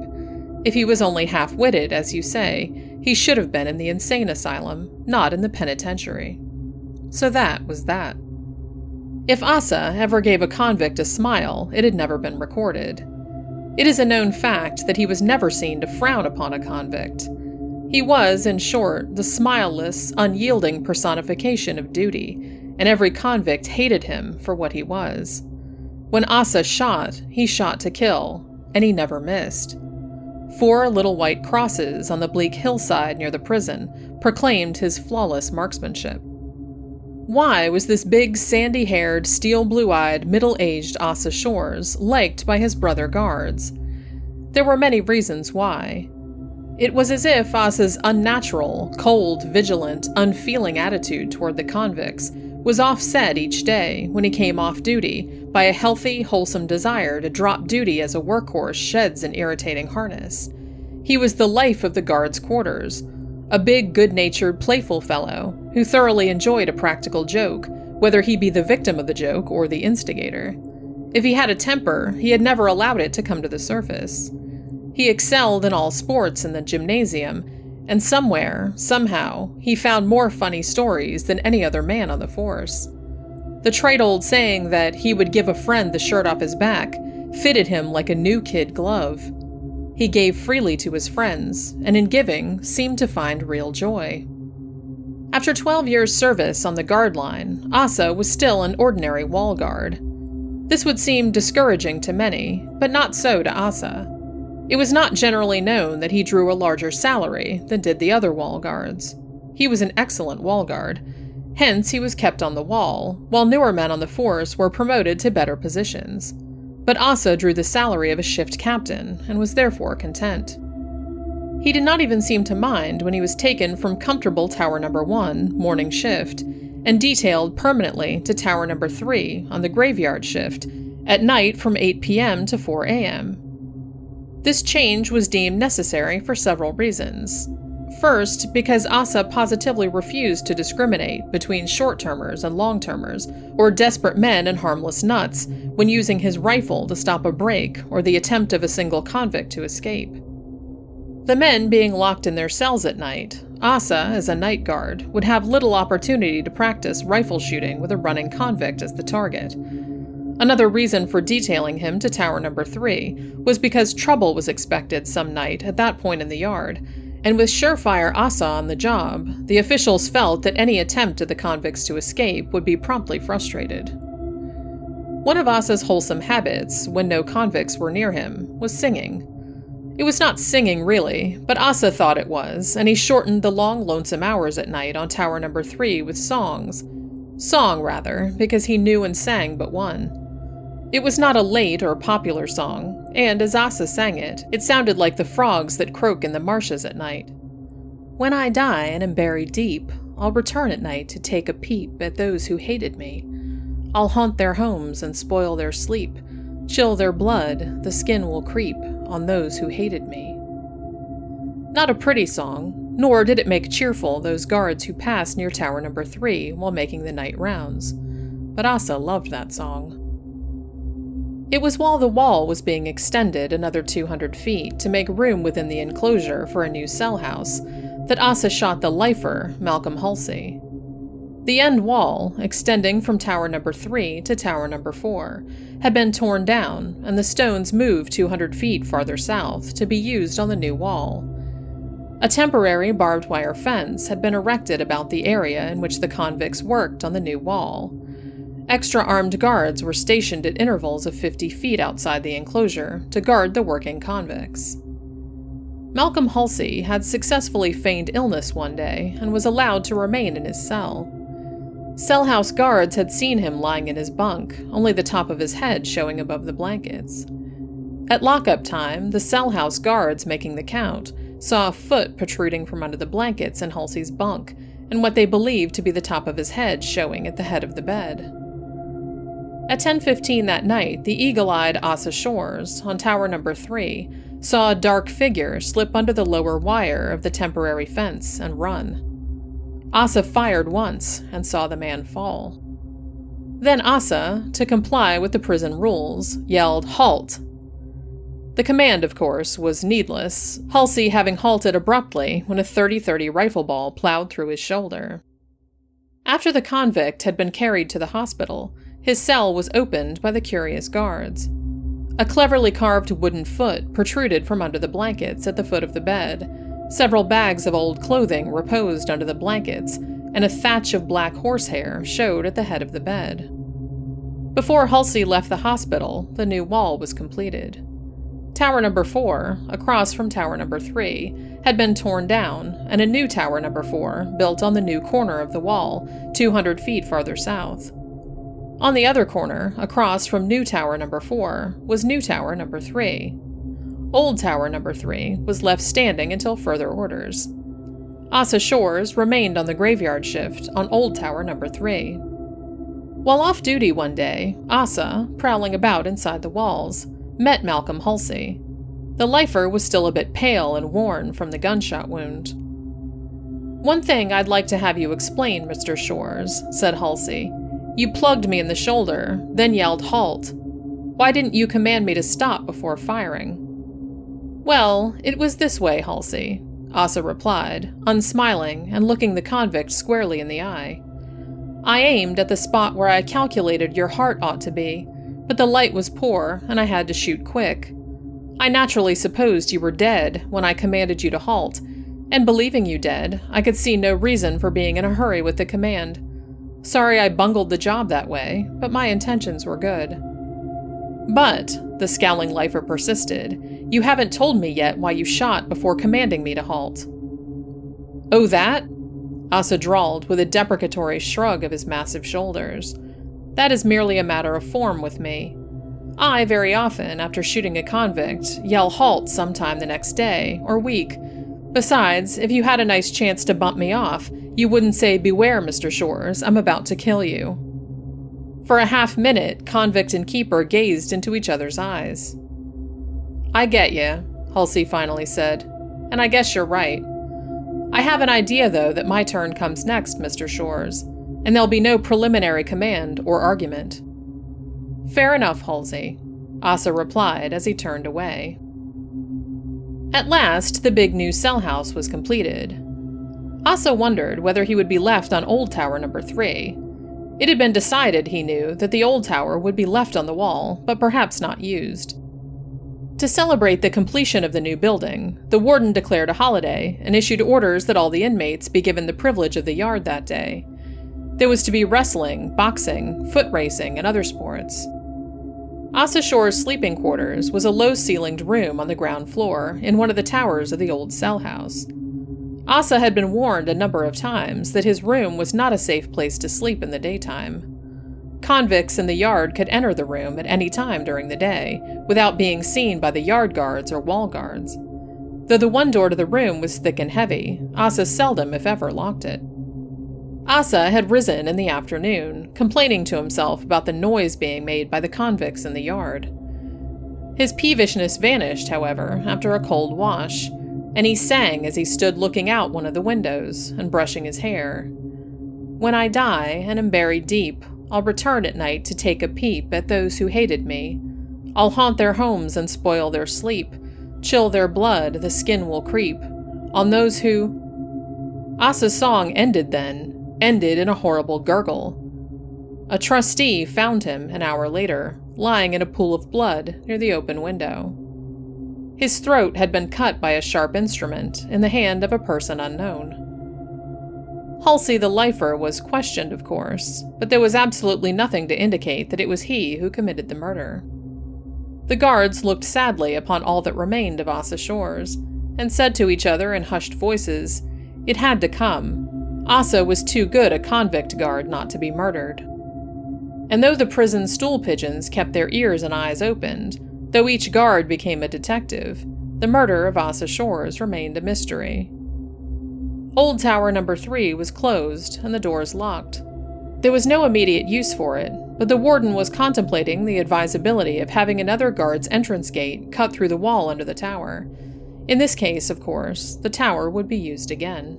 If he was only half-witted, as you say, he should have been in the insane asylum, not in the penitentiary. So that was that. If Asa ever gave a convict a smile, it had never been recorded. It is a known fact that he was never seen to frown upon a convict. He was, in short, the smileless, unyielding personification of duty, and every convict hated him for what he was. When Asa shot, he shot to kill, and he never missed. 4 little white crosses on the bleak hillside near the prison proclaimed his flawless marksmanship. Why was this big, sandy-haired, steel-blue-eyed, middle-aged Asa Shores liked by his brother guards? There were many reasons why. It was as if Asa's unnatural, cold, vigilant, unfeeling attitude toward the convicts was offset each day when he came off duty by a healthy, wholesome desire to drop duty as a workhorse sheds an irritating harness. He was the life of the guards' quarters, a big, good-natured, playful fellow who thoroughly enjoyed a practical joke, whether he be the victim of the joke or the instigator. If he had a temper, he had never allowed it to come to the surface. He excelled in all sports in the gymnasium, and somewhere, somehow, he found more funny stories than any other man on the force. The trite old saying that he would give a friend the shirt off his back fitted him like a new kid glove. He gave freely to his friends, and in giving seemed to find real joy. After 12 years' service on the guard line, Asa was still an ordinary wall guard. This would seem discouraging to many, but not so to Asa. It was not generally known that he drew a larger salary than did the other wall guards. He was an excellent wall guard, hence he was kept on the wall, while newer men on the force were promoted to better positions. But Asa drew the salary of a shift captain, and was therefore content. He did not even seem to mind when he was taken from comfortable Tower No. 1, morning shift, and detailed permanently to Tower No. 3 on the graveyard shift, at night from 8 p.m. to 4 a.m. This change was deemed necessary for several reasons. First, because Asa positively refused to discriminate between short-termers and long-termers, or desperate men and harmless nuts, when using his rifle to stop a break or the attempt of a single convict to escape. The men being locked in their cells at night, Asa, as a night guard, would have little opportunity to practice rifle shooting with a running convict as the target. Another reason for detailing him to Tower No. 3 was because trouble was expected some night at that point in the yard, and with Surefire Asa on the job, the officials felt that any attempt of the convicts to escape would be promptly frustrated. One of Asa's wholesome habits, when no convicts were near him, was singing. It was not singing really, but Asa thought it was, and he shortened the long lonesome hours at night on Tower No. 3 with songs. Song, rather, because he knew and sang but one. It was not a late or popular song, and as Asa sang it, it sounded like the frogs that croak in the marshes at night. When I die and am buried deep, I'll return at night to take a peep at those who hated me. I'll haunt their homes and spoil their sleep, chill their blood, the skin will creep on those who hated me. Not a pretty song, nor did it make cheerful those guards who passed near Tower No. 3 while making the night rounds. But Asa loved that song. It was while the wall was being extended another 200 feet to make room within the enclosure for a new cell house that Asa shot the lifer, Malcolm Halsey. The end wall, extending from Tower Number 3 to Tower Number 4, had been torn down, and the stones moved 200 feet farther south to be used on the new wall. A temporary barbed wire fence had been erected about the area in which the convicts worked on the new wall. Extra armed guards were stationed at intervals of 50 feet outside the enclosure to guard the working convicts. Malcolm Halsey had successfully feigned illness one day and was allowed to remain in his cell. Cell house guards had seen him lying in his bunk, only the top of his head showing above the blankets. At lockup time, the cell house guards making the count saw a foot protruding from under the blankets in Halsey's bunk, and what they believed to be the top of his head showing at the head of the bed. At 10:15 that night, the eagle-eyed Asa Shores, on Tower Number 3, saw a dark figure slip under the lower wire of the temporary fence and run. Asa fired once and saw the man fall. Then Asa, to comply with the prison rules, yelled, "Halt!" The command, of course, was needless, Halsey having halted abruptly when a .30-30 rifle ball plowed through his shoulder. After the convict had been carried to the hospital, his cell was opened by the curious guards. A cleverly carved wooden foot protruded from under the blankets at the foot of the bed. Several bags of old clothing reposed under the blankets, and a thatch of black horsehair showed at the head of the bed. Before Halsey left the hospital, the new wall was completed. Tower Number 4, across from Tower Number 3, had been torn down, and a new Tower Number 4 built on the new corner of the wall, 200 feet farther south. On the other corner, across from new Tower Number 4, was new Tower Number 3. Old Tower Number 3 was left standing until further orders. Asa Shores remained on the graveyard shift on Old Tower Number 3. While off duty one day, Asa, prowling about inside the walls, met Malcolm Halsey. The lifer was still a bit pale and worn from the gunshot wound. "One thing I'd like to have you explain, Mr. Shores," said Halsey. "You plugged me in the shoulder, then yelled, 'Halt!' Why didn't you command me to stop before firing?" "Well, it was this way, Halsey," Asa replied, unsmiling and looking the convict squarely in the eye. "I aimed at the spot where I calculated your heart ought to be, but the light was poor and I had to shoot quick. I naturally supposed you were dead when I commanded you to halt, and believing you dead, I could see no reason for being in a hurry with the command. Sorry I bungled the job that way, but my intentions were good." "But," the scowling lifer persisted, "you haven't told me yet why you shot before commanding me to halt." "Oh, that?" Asa drawled with a deprecatory shrug of his massive shoulders. "That is merely a matter of form with me. I, very often, after shooting a convict, yell halt sometime the next day, or week. Besides, if you had a nice chance to bump me off, you wouldn't say, 'Beware, Mr. Shores, I'm about to kill you.'" For a half-minute, convict and keeper gazed into each other's eyes. "I get you," Halsey finally said, "and I guess you're right. I have an idea, though, that my turn comes next, Mr. Shores, and there'll be no preliminary command or argument." "Fair enough, Halsey," Asa replied as he turned away. At last, the big new cell house was completed. Asa wondered whether he would be left on Old Tower Number 3. It had been decided, he knew, that the old tower would be left on the wall, but perhaps not used. To celebrate the completion of the new building, the warden declared a holiday and issued orders that all the inmates be given the privilege of the yard that day. There was to be wrestling, boxing, foot racing, and other sports. Asa Shore's sleeping quarters was a low-ceilinged room on the ground floor in one of the towers of the old cell house. Asa had been warned a number of times that his room was not a safe place to sleep in the daytime. Convicts in the yard could enter the room at any time during the day, without being seen by the yard guards or wall guards. Though the one door to the room was thick and heavy, Asa seldom, if ever, locked it. Asa had risen in the afternoon, complaining to himself about the noise being made by the convicts in the yard. His peevishness vanished, however, after a cold wash, and he sang as he stood looking out one of the windows and brushing his hair. "When I die and am buried deep, I'll return at night to take a peep at those who hated me. I'll haunt their homes and spoil their sleep. Chill their blood, the skin will creep. On those who... Asa's song ended then, ended in a horrible gurgle. A trustee found him an hour later, lying in a pool of blood near the open window. His throat had been cut by a sharp instrument in the hand of a person unknown. Halsey the lifer was questioned, of course, but there was absolutely nothing to indicate that it was he who committed the murder. The guards looked sadly upon all that remained of Asa Shores, and said to each other in hushed voices, it had to come. Asa was too good a convict guard not to be murdered. And though the prison stool pigeons kept their ears and eyes opened, though each guard became a detective, the murder of Asa Shores remained a mystery. Old Tower No. 3 was closed and the doors locked. There was no immediate use for it, but the warden was contemplating the advisability of having another guard's entrance gate cut through the wall under the tower. In this case, of course, the tower would be used again.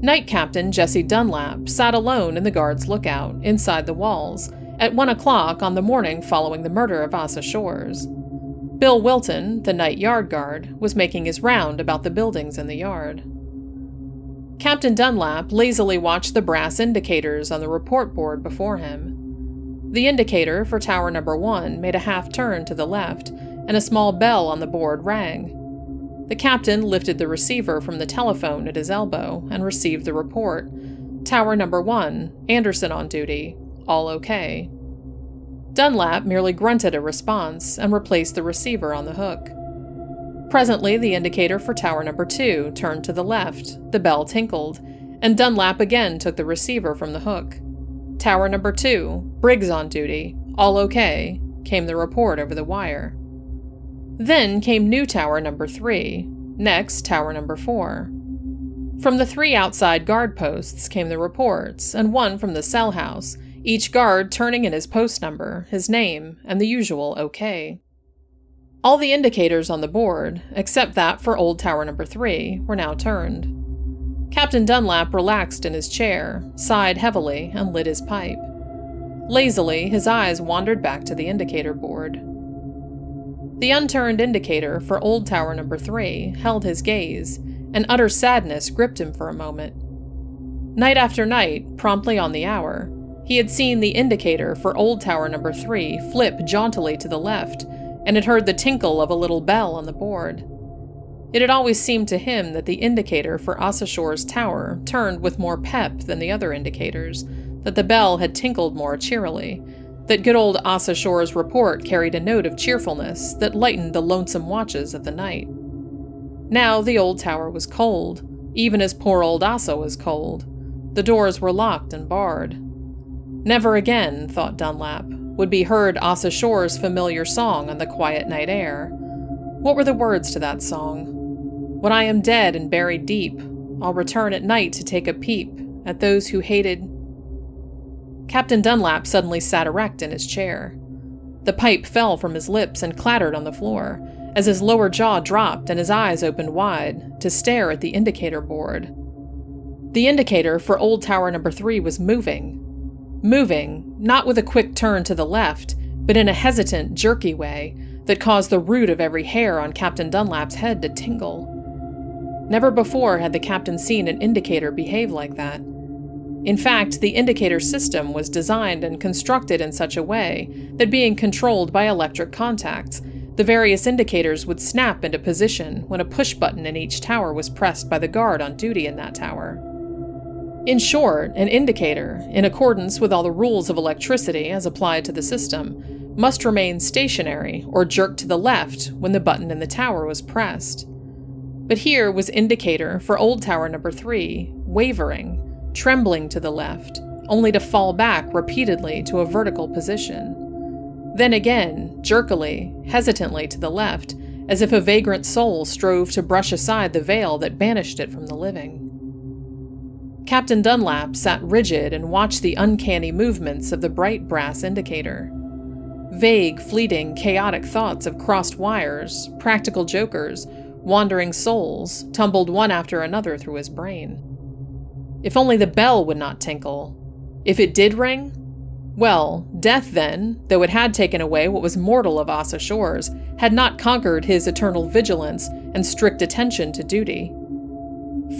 Night Captain Jesse Dunlap sat alone in the guard's lookout, inside the walls, at 1 o'clock on the morning following the murder of Asa Shores. Bill Wilton, the night yard guard, was making his round about the buildings in the yard. Captain Dunlap lazily watched the brass indicators on the report board before him. The indicator for Tower No. 1 made a half-turn to the left, and a small bell on the board rang. The captain lifted the receiver from the telephone at his elbow and received the report. Tower No. 1, Anderson on duty, all okay. Dunlap merely grunted a response and replaced the receiver on the hook. Presently, the indicator for Tower No. 2 turned to the left, the bell tinkled, and Dunlap again took the receiver from the hook. Tower No. 2, Briggs on duty, all okay, came the report over the wire. Then came new Tower No. 3, next Tower No. 4. From the 3 outside guard posts came the reports, and one from the cell house, each guard turning in his post number, his name, and the usual okay. All the indicators on the board, except that for Old Tower No. 3, were now turned. Captain Dunlap relaxed in his chair, sighed heavily, and lit his pipe. Lazily, his eyes wandered back to the indicator board. The unturned indicator for Old Tower No. 3 held his gaze, and utter sadness gripped him for a moment. Night after night, promptly on the hour, he had seen the indicator for Old Tower No. 3 flip jauntily to the left, and had heard the tinkle of a little bell on the board. It had always seemed to him that the indicator for Asa Shores Tower turned with more pep than the other indicators, that the bell had tinkled more cheerily, that good old Asa Shores' report carried a note of cheerfulness that lightened the lonesome watches of the night. Now the old tower was cold, even as poor old Asa was cold. The doors were locked and barred. Never again, thought Dunlap, would be heard Asa Shores' familiar song on the quiet night air. What were the words to that song? When I am dead and buried deep, I'll return at night to take a peep at those who hated... Captain Dunlap suddenly sat erect in his chair. The pipe fell from his lips and clattered on the floor, as his lower jaw dropped and his eyes opened wide, to stare at the indicator board. The indicator for Old Tower No. 3 was moving. Moving, not with a quick turn to the left, but in a hesitant, jerky way that caused the root of every hair on Captain Dunlap's head to tingle. Never before had the captain seen an indicator behave like that. In fact, the indicator system was designed and constructed in such a way that, being controlled by electric contacts, the various indicators would snap into position when a push button in each tower was pressed by the guard on duty in that tower. In short, an indicator, in accordance with all the rules of electricity as applied to the system, must remain stationary or jerk to the left when the button in the tower was pressed. But here was indicator for Old Tower No. 3 wavering, trembling to the left, only to fall back repeatedly to a vertical position. Then again, jerkily, hesitantly to the left, as if a vagrant soul strove to brush aside the veil that banished it from the living. Captain Dunlap sat rigid and watched the uncanny movements of the bright brass indicator. Vague, fleeting, chaotic thoughts of crossed wires, practical jokers, wandering souls tumbled one after another through his brain. If only the bell would not tinkle. If it did ring, Well, death then, though it had taken away what was mortal of Asa Shores, had not conquered his eternal vigilance and strict attention to duty.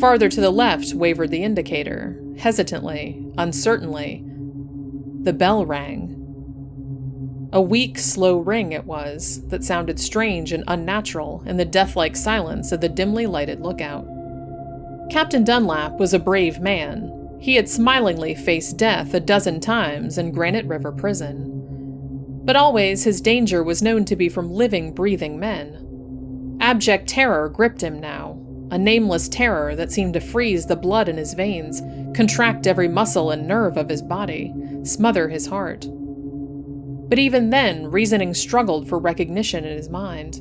Farther to the left wavered the indicator, hesitantly, uncertainly. The bell rang. A weak, slow ring it was, that sounded strange and unnatural in the death-like silence of the dimly lighted lookout. Captain Dunlap was a brave man. He had smilingly faced death a dozen times in Granite River Prison. But always his danger was known to be from living, breathing men. Abject terror gripped him now, a nameless terror that seemed to freeze the blood in his veins, contract every muscle and nerve of his body, smother his heart. But even then, reasoning struggled for recognition in his mind.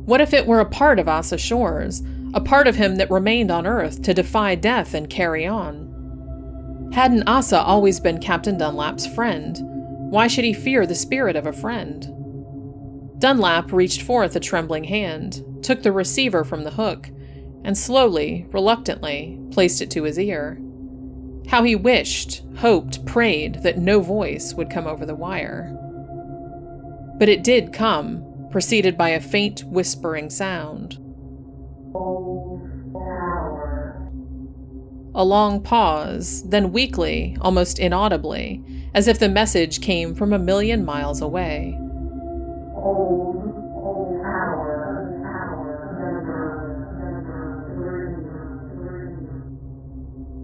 What if it were a part of Asa Shores, a part of him that remained on Earth to defy death and carry on? Hadn't Asa always been Captain Dunlap's friend? Why should he fear the spirit of a friend? Dunlap reached forth a trembling hand, took the receiver from the hook, and slowly, reluctantly, placed it to his ear. How he wished, hoped, prayed that no voice would come over the wire. But it did come, preceded by a faint, whispering sound. A long pause, then weakly, almost inaudibly, as if the message came from 1,000,000 miles away.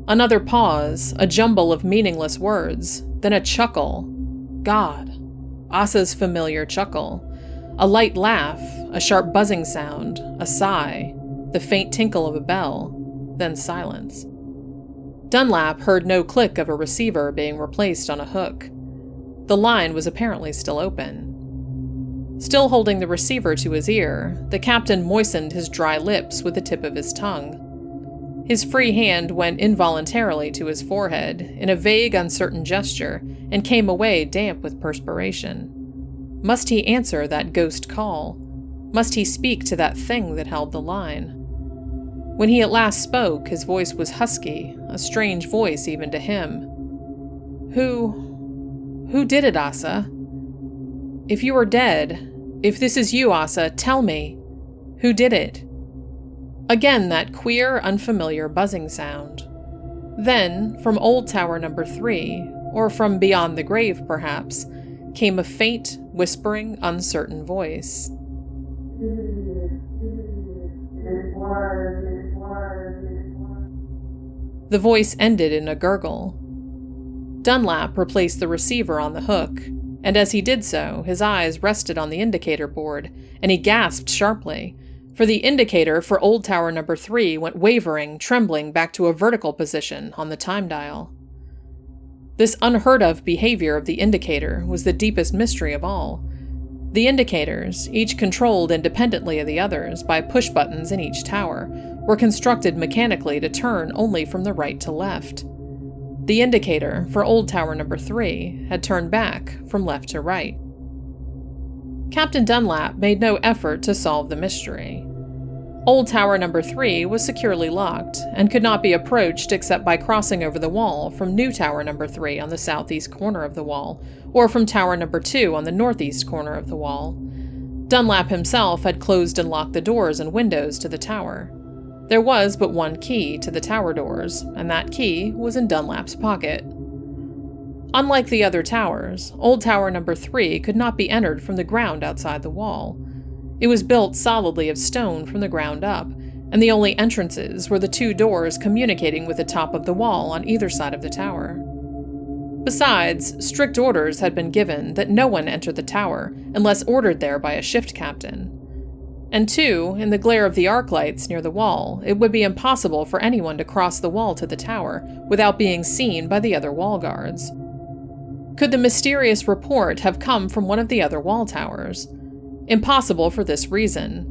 Another pause, a jumble of meaningless words, then a chuckle. God. Asa's familiar chuckle. A light laugh, a sharp buzzing sound, a sigh, the faint tinkle of a bell, then silence. Dunlap heard no click of a receiver being replaced on a hook. The line was apparently still open. Still holding the receiver to his ear, the captain moistened his dry lips with the tip of his tongue. His free hand went involuntarily to his forehead in a vague, uncertain gesture and came away damp with perspiration. Must he answer that ghost call? Must he speak to that thing that held the line? When he at last spoke, his voice was husky, a strange voice even to him. Who did it, Asa? If you are dead, if this is you, Asa, tell me. Who did it? Again that queer, unfamiliar buzzing sound. Then, from old tower number 3, or from beyond the grave perhaps, came a faint, whispering, uncertain voice. The voice ended in a gurgle. Dunlap replaced the receiver on the hook, and as he did so, his eyes rested on the indicator board, and he gasped sharply, for the indicator for old tower number 3 went wavering, trembling back to a vertical position on the time dial. This unheard-of behavior of the indicator was the deepest mystery of all. The indicators, each controlled independently of the others by push buttons in each tower, were constructed mechanically to turn only from the right to left. The indicator for old tower number 3 had turned back from left to right. Captain Dunlap made no effort to solve the mystery. Old tower number 3 was securely locked and could not be approached except by crossing over the wall from new tower number 3 on the southeast corner of the wall, or from tower number 2 on the northeast corner of the wall. Dunlap himself had closed and locked the doors and windows to the tower. There was but one key to the tower doors, and that key was in Dunlap's pocket. Unlike the other towers, old tower number 3 could not be entered from the ground outside the wall. It was built solidly of stone from the ground up, and the only entrances were the 2 doors communicating with the top of the wall on either side of the tower. Besides, strict orders had been given that no one enter the tower unless ordered there by a shift captain. And 2, in the glare of the arc lights near the wall, it would be impossible for anyone to cross the wall to the tower without being seen by the other wall guards. Could the mysterious report have come from one of the other wall towers? Impossible for this reason.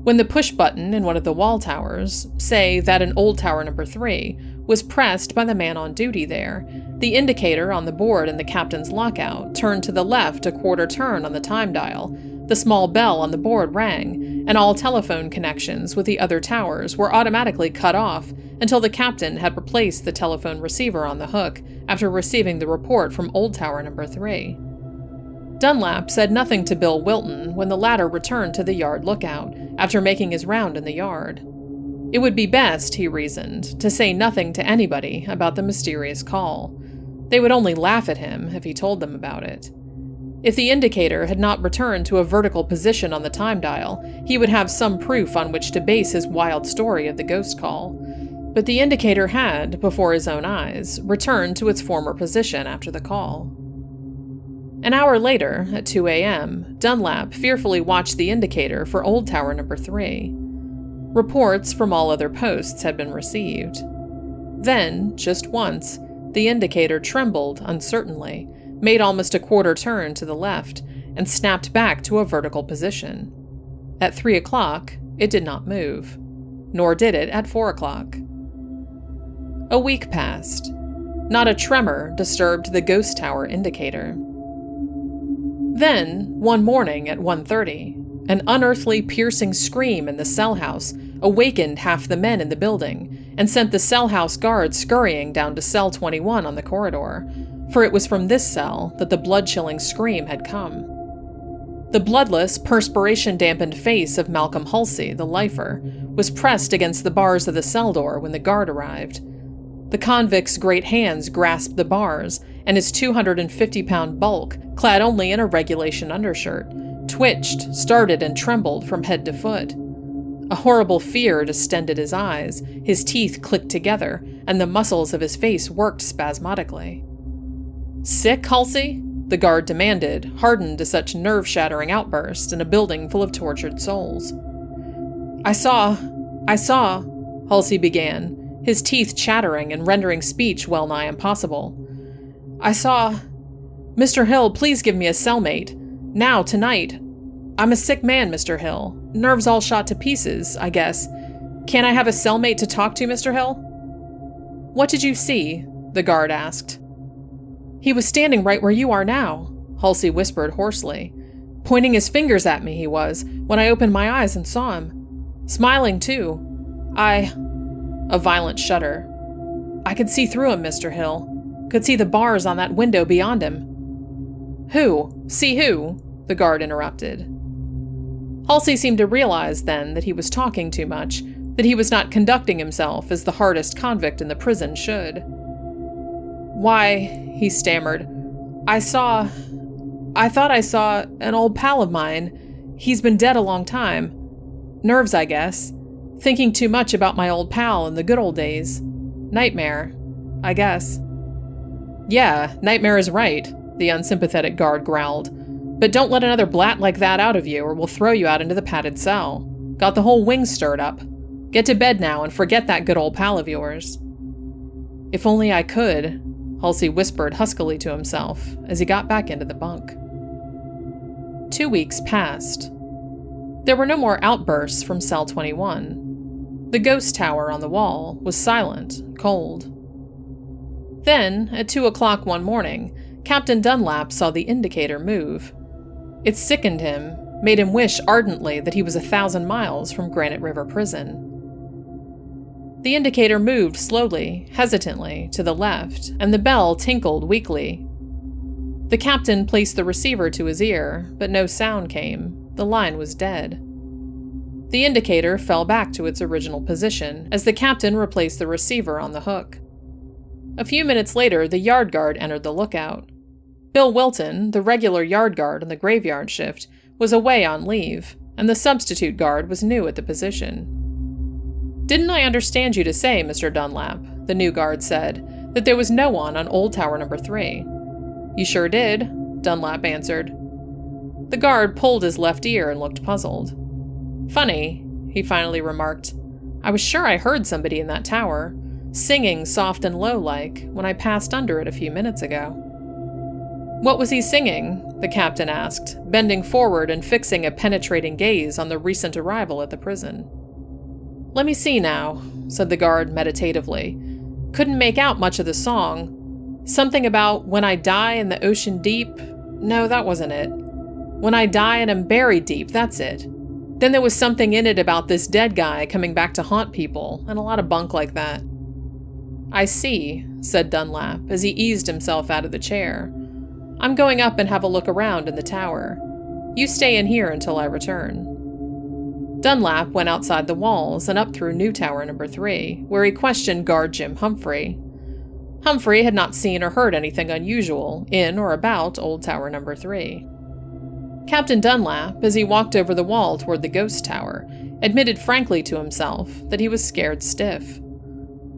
When the push button in one of the wall towers, say that in old tower number 3, was pressed by the man on duty there, the indicator on the board in the captain's lockout turned to the left a quarter turn on the time dial, The small bell on the board rang, and all telephone connections with the other towers were automatically cut off until the captain had replaced the telephone receiver on the hook after receiving the report from Old Tower number 3. Dunlap said nothing to Bill Wilton when the latter returned to the yard lookout after making his round in the yard. It would be best, he reasoned, to say nothing to anybody about the mysterious call. They would only laugh at him if he told them about it. If the indicator had not returned to a vertical position on the time dial, he would have some proof on which to base his wild story of the ghost call. But the indicator had, before his own eyes, returned to its former position after the call. An hour later, at 2 a.m., Dunlap fearfully watched the indicator for Old Tower number 3. Reports from all other posts had been received. Then, just once, the indicator trembled uncertainly, made almost a quarter turn to the left, and snapped back to a vertical position. At 3 o'clock, it did not move, nor did it at 4 o'clock. A week passed. Not a tremor disturbed the ghost tower indicator. Then, one morning at 1:30, an unearthly piercing scream in the cell house awakened half the men in the building and sent the cell house guards scurrying down to cell 21 on the corridor, for it was from this cell that the blood-chilling scream had come. The bloodless, perspiration-dampened face of Malcolm Halsey, the lifer, was pressed against the bars of the cell door when the guard arrived. The convict's great hands grasped the bars, and his 250-pound bulk, clad only in a regulation undershirt, twitched, started, and trembled from head to foot. A horrible fear distended his eyes, his teeth clicked together, and the muscles of his face worked spasmodically. "Sick, Halsey?" the guard demanded, hardened to such nerve-shattering outbursts in a building full of tortured souls. I saw, Halsey began, his teeth chattering and rendering speech well-nigh impossible. I saw... Mr. Hill, please give me a cellmate. Now, tonight. I'm a sick man, Mr. Hill. Nerves all shot to pieces, I guess. Can't I have a cellmate to talk to, Mr. Hill? What did you see? The guard asked. He was standing right where you are now, Halsey whispered hoarsely. Pointing his fingers at me, he was, when I opened my eyes and saw him. Smiling, too. A violent shudder. I could see through him, Mr. Hill. Could see the bars on that window beyond him. Who? See who? The guard interrupted. Halsey seemed to realize then that he was talking too much, that he was not conducting himself as the hardest convict in the prison should. Why, he stammered, I thought I saw an old pal of mine. He's been dead a long time. Nerves, I guess. Thinking too much about my old pal in the good old days. Nightmare, I guess. Yeah, nightmare is right, the unsympathetic guard growled. But don't let another blat like that out of you, or we'll throw you out into the padded cell. Got the whole wing stirred up. Get to bed now and forget that good old pal of yours. If only I could, Halsey whispered huskily to himself as he got back into the bunk. 2 weeks passed. There were no more outbursts from cell 21. The ghost tower on the wall was silent, cold. Then, at 2 o'clock one morning, Captain Dunlap saw the indicator move. It sickened him, made him wish ardently that he was 1,000 miles from Granite River Prison. The indicator moved slowly, hesitantly, to the left, and the bell tinkled weakly. The captain placed the receiver to his ear, but no sound came. The line was dead. The indicator fell back to its original position as the captain replaced the receiver on the hook. A few minutes later, the yard guard entered the lookout. Bill Wilton, the regular yard guard on the graveyard shift, was away on leave, and the substitute guard was new at the position. Didn't I understand you to say, Mr. Dunlap, the new guard said, that there was no one on Old Tower number 3? You sure did, Dunlap answered. The guard pulled his left ear and looked puzzled. Funny, he finally remarked. I was sure I heard somebody in that tower, singing soft and low-like, when I passed under it a few minutes ago. What was he singing? The captain asked, bending forward and fixing a penetrating gaze on the recent arrival at the prison. Let me see now, said the guard meditatively. Couldn't make out much of the song. Something about when I die in the ocean deep? No, that wasn't it. When I die and am buried deep, that's it. Then there was something in it about this dead guy coming back to haunt people, and a lot of bunk like that." "I see," said Dunlap as he eased himself out of the chair. "I'm going up and have a look around in the tower. You stay in here until I return." Dunlap went outside the walls and up through New Tower number 3, where he questioned guard Jim Humphrey. Humphrey had not seen or heard anything unusual in or about Old Tower number 3. Captain Dunlap, as he walked over the wall toward the ghost tower, admitted frankly to himself that he was scared stiff.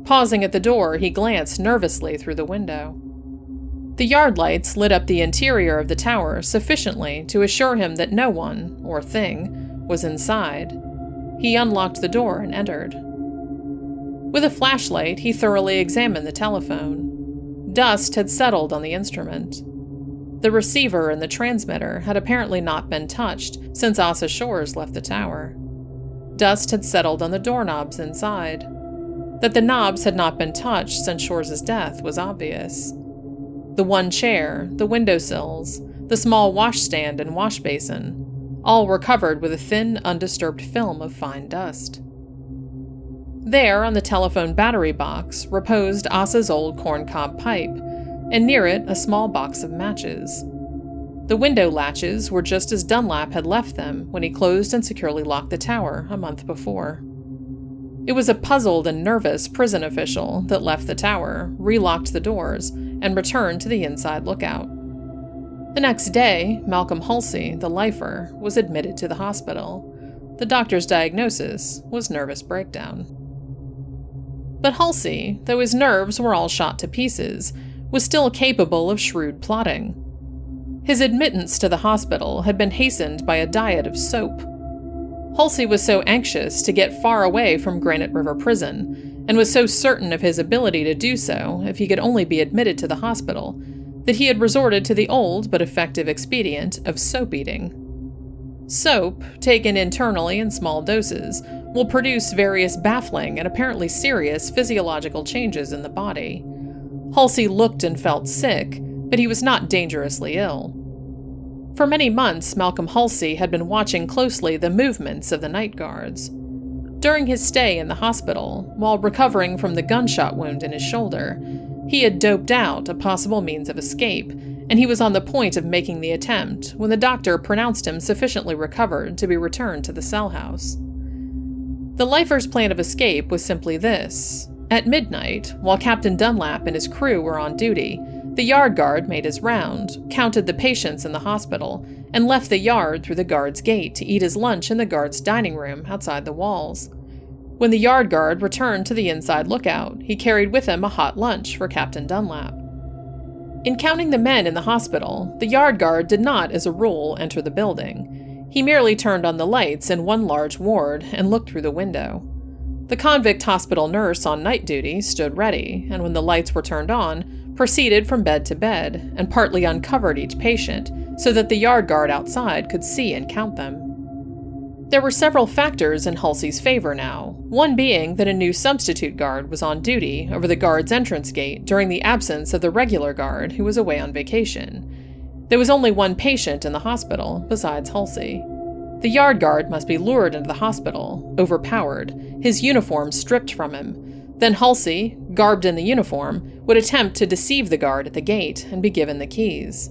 Pausing at the door, he glanced nervously through the window. The yard lights lit up the interior of the tower sufficiently to assure him that no one, or thing, was inside. He unlocked the door and entered. With a flashlight, he thoroughly examined the telephone. Dust had settled on the instrument. The receiver and the transmitter had apparently not been touched since Asa Shores left the tower. Dust had settled on the doorknobs inside. That the knobs had not been touched since Shores' death was obvious. The one chair, the windowsills, the small washstand and wash basin, all were covered with a thin, undisturbed film of fine dust. There, on the telephone battery box, reposed Asa's old corncob pipe, and near it a small box of matches. The window latches were just as Dunlap had left them when he closed and securely locked the tower a month before. It was a puzzled and nervous prison official that left the tower, relocked the doors, and returned to the inside lookout. The next day, Malcolm Halsey, the lifer, was admitted to the hospital. The doctor's diagnosis was nervous breakdown. But Halsey, though his nerves were all shot to pieces, was still capable of shrewd plotting. His admittance to the hospital had been hastened by a diet of soap. Halsey was so anxious to get far away from Granite River Prison, and was so certain of his ability to do so if he could only be admitted to the hospital, that he had resorted to the old but effective expedient of soap eating. Soap, taken internally in small doses, will produce various baffling and apparently serious physiological changes in the body. Halsey looked and felt sick, but he was not dangerously ill. For many months, Malcolm Halsey had been watching closely the movements of the night guards. During his stay in the hospital, while recovering from the gunshot wound in his shoulder, he had doped out a possible means of escape, and he was on the point of making the attempt when the doctor pronounced him sufficiently recovered to be returned to the cell house. The lifer's plan of escape was simply this. At midnight, while Captain Dunlap and his crew were on duty, the yard guard made his round, counted the patients in the hospital, and left the yard through the guard's gate to eat his lunch in the guard's dining room outside the walls. When the yard guard returned to the inside lookout, he carried with him a hot lunch for Captain Dunlap. In counting the men in the hospital, the yard guard did not, as a rule, enter the building. He merely turned on the lights in one large ward and looked through the window. The convict hospital nurse on night duty stood ready, and when the lights were turned on, proceeded from bed to bed, and partly uncovered each patient, so that the yard guard outside could see and count them. There were several factors in Halsey's favor now, one being that a new substitute guard was on duty over the guard's entrance gate during the absence of the regular guard who was away on vacation. There was only one patient in the hospital, besides Halsey. The yard guard must be lured into the hospital, overpowered, his uniform stripped from him. Then Halsey, garbed in the uniform, would attempt to deceive the guard at the gate and be given the keys.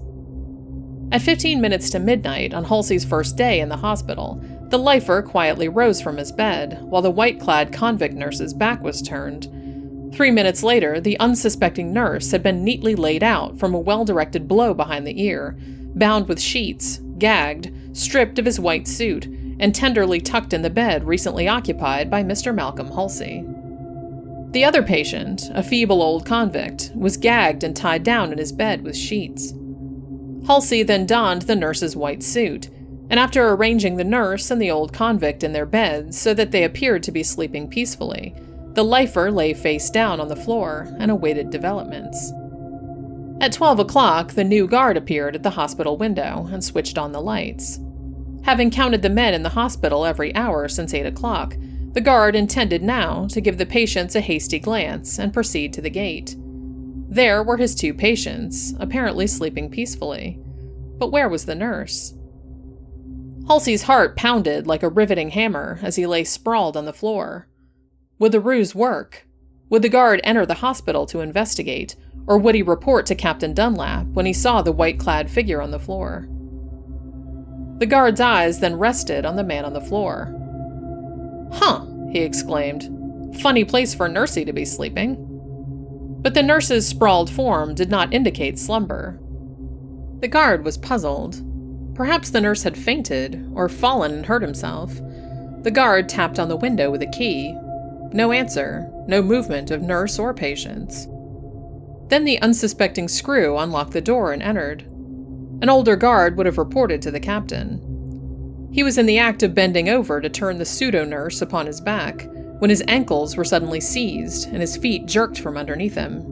At 15 minutes to midnight on Halsey's first day in the hospital, the lifer quietly rose from his bed, while the white-clad convict nurse's back was turned. 3 minutes later, the unsuspecting nurse had been neatly laid out from a well-directed blow behind the ear, bound with sheets, gagged, stripped of his white suit, and tenderly tucked in the bed recently occupied by Mr. Malcolm Halsey. The other patient, a feeble old convict, was gagged and tied down in his bed with sheets. Halsey then donned the nurse's white suit, and after arranging the nurse and the old convict in their beds so that they appeared to be sleeping peacefully, the lifer lay face down on the floor and awaited developments. At 12 o'clock, the new guard appeared at the hospital window and switched on the lights. Having counted the men in the hospital every hour since 8 o'clock, the guard intended now to give the patients a hasty glance and proceed to the gate. There were his two patients, apparently sleeping peacefully. But where was the nurse? Halsey's heart pounded like a riveting hammer as he lay sprawled on the floor. Would the ruse work? Would the guard enter the hospital to investigate, or would he report to Captain Dunlap when he saw the white-clad figure on the floor? The guard's eyes then rested on the man on the floor. "Huh," he exclaimed. "Funny place for Nursey to be sleeping." But the nurse's sprawled form did not indicate slumber. The guard was puzzled. Perhaps the nurse had fainted, or fallen and hurt himself. The guard tapped on the window with a key. No answer, no movement of nurse or patients. Then the unsuspecting Shrew unlocked the door and entered. An older guard would have reported to the captain. He was in the act of bending over to turn the pseudo-nurse upon his back, when his ankles were suddenly seized and his feet jerked from underneath him.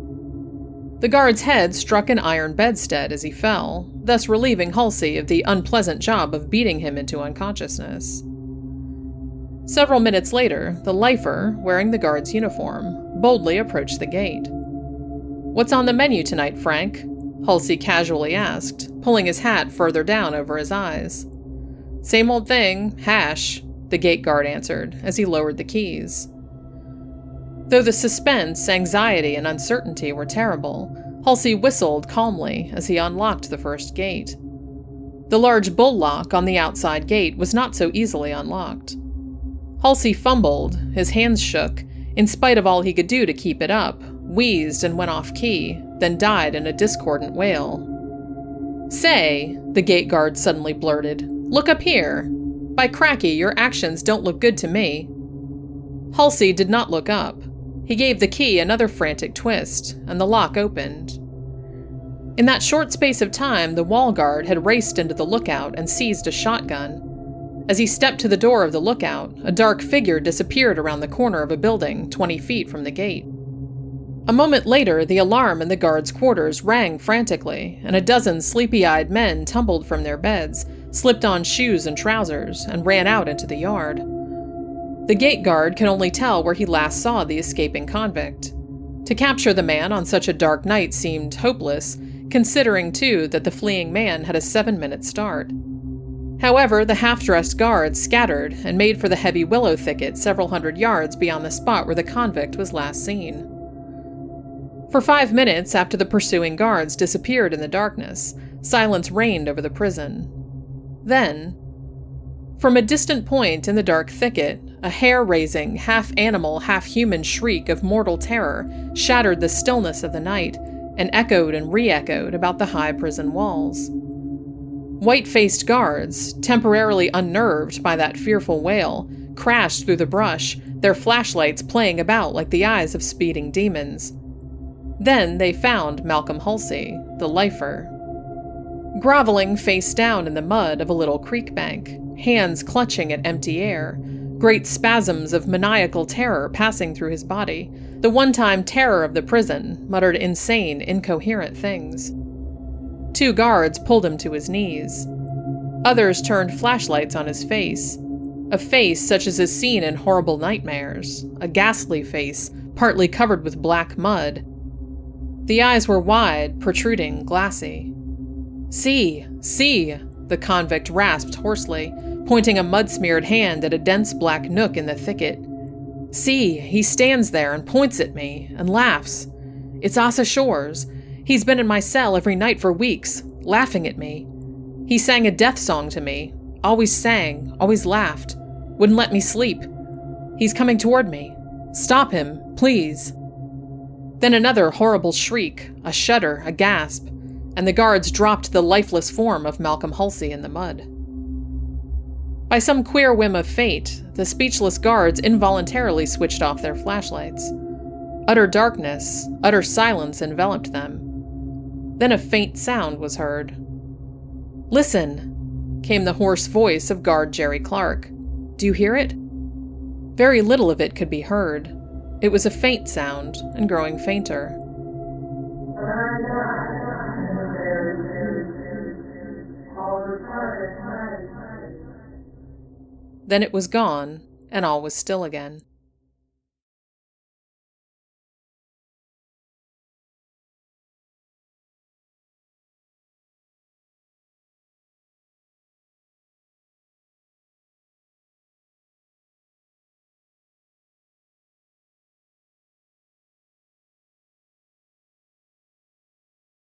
The guard's head struck an iron bedstead as he fell, thus relieving Halsey of the unpleasant job of beating him into unconsciousness. Several minutes later, the lifer, wearing the guard's uniform, boldly approached the gate. "What's on the menu tonight, Frank?" Halsey casually asked, pulling his hat further down over his eyes. "Same old thing, hash," the gate guard answered as he lowered the keys. Though the suspense, anxiety, and uncertainty were terrible, Halsey whistled calmly as he unlocked the first gate. The large bull lock on the outside gate was not so easily unlocked. Halsey fumbled, his hands shook, in spite of all he could do to keep it up, wheezed and went off key, then died in a discordant wail. "Say," the gate guard suddenly blurted, "look up here. By cracky, your actions don't look good to me." Halsey did not look up. He gave the key another frantic twist, and the lock opened. In that short space of time, the wall guard had raced into the lookout and seized a shotgun. As he stepped to the door of the lookout, a dark figure disappeared around the corner of a building 20 feet from the gate. A moment later, the alarm in the guards' quarters rang frantically, and a dozen sleepy-eyed men tumbled from their beds, slipped on shoes and trousers, and ran out into the yard. The gate guard could only tell where he last saw the escaping convict. To capture the man on such a dark night seemed hopeless, considering, too, that the fleeing man had a 7-minute start. However, the half-dressed guards scattered and made for the heavy willow thicket several hundred yards beyond the spot where the convict was last seen. For 5 minutes after the pursuing guards disappeared in the darkness, silence reigned over the prison. Then, from a distant point in the dark thicket, a hair-raising, half-animal, half-human shriek of mortal terror shattered the stillness of the night and echoed and re-echoed about the high prison walls. White-faced guards, temporarily unnerved by that fearful wail, crashed through the brush, their flashlights playing about like the eyes of speeding demons. Then they found Malcolm Halsey, the lifer. Groveling face down in the mud of a little creek bank, hands clutching at empty air, great spasms of maniacal terror passing through his body, the one-time terror of the prison muttered insane, incoherent things. 2 guards pulled him to his knees. Others turned flashlights on his face, a face such as is seen in horrible nightmares, a ghastly face, partly covered with black mud. The eyes were wide, protruding, glassy. "See! See!" the convict rasped hoarsely, pointing a mud-smeared hand at a dense black nook in the thicket. "See! He stands there and points at me, and laughs. It's Asa Shores. He's been in my cell every night for weeks, laughing at me. He sang a death song to me, always sang, always laughed, wouldn't let me sleep. He's coming toward me. Stop him, please." Then another horrible shriek, a shudder, a gasp, and the guards dropped the lifeless form of Malcolm Halsey in the mud. By some queer whim of fate, the speechless guards involuntarily switched off their flashlights. Utter darkness, utter silence enveloped them. Then a faint sound was heard. "Listen!" came the hoarse voice of guard Jerry Clark. "Do you hear it?" Very little of it could be heard. It was a faint sound, and growing fainter. Then it was gone, and all was still again.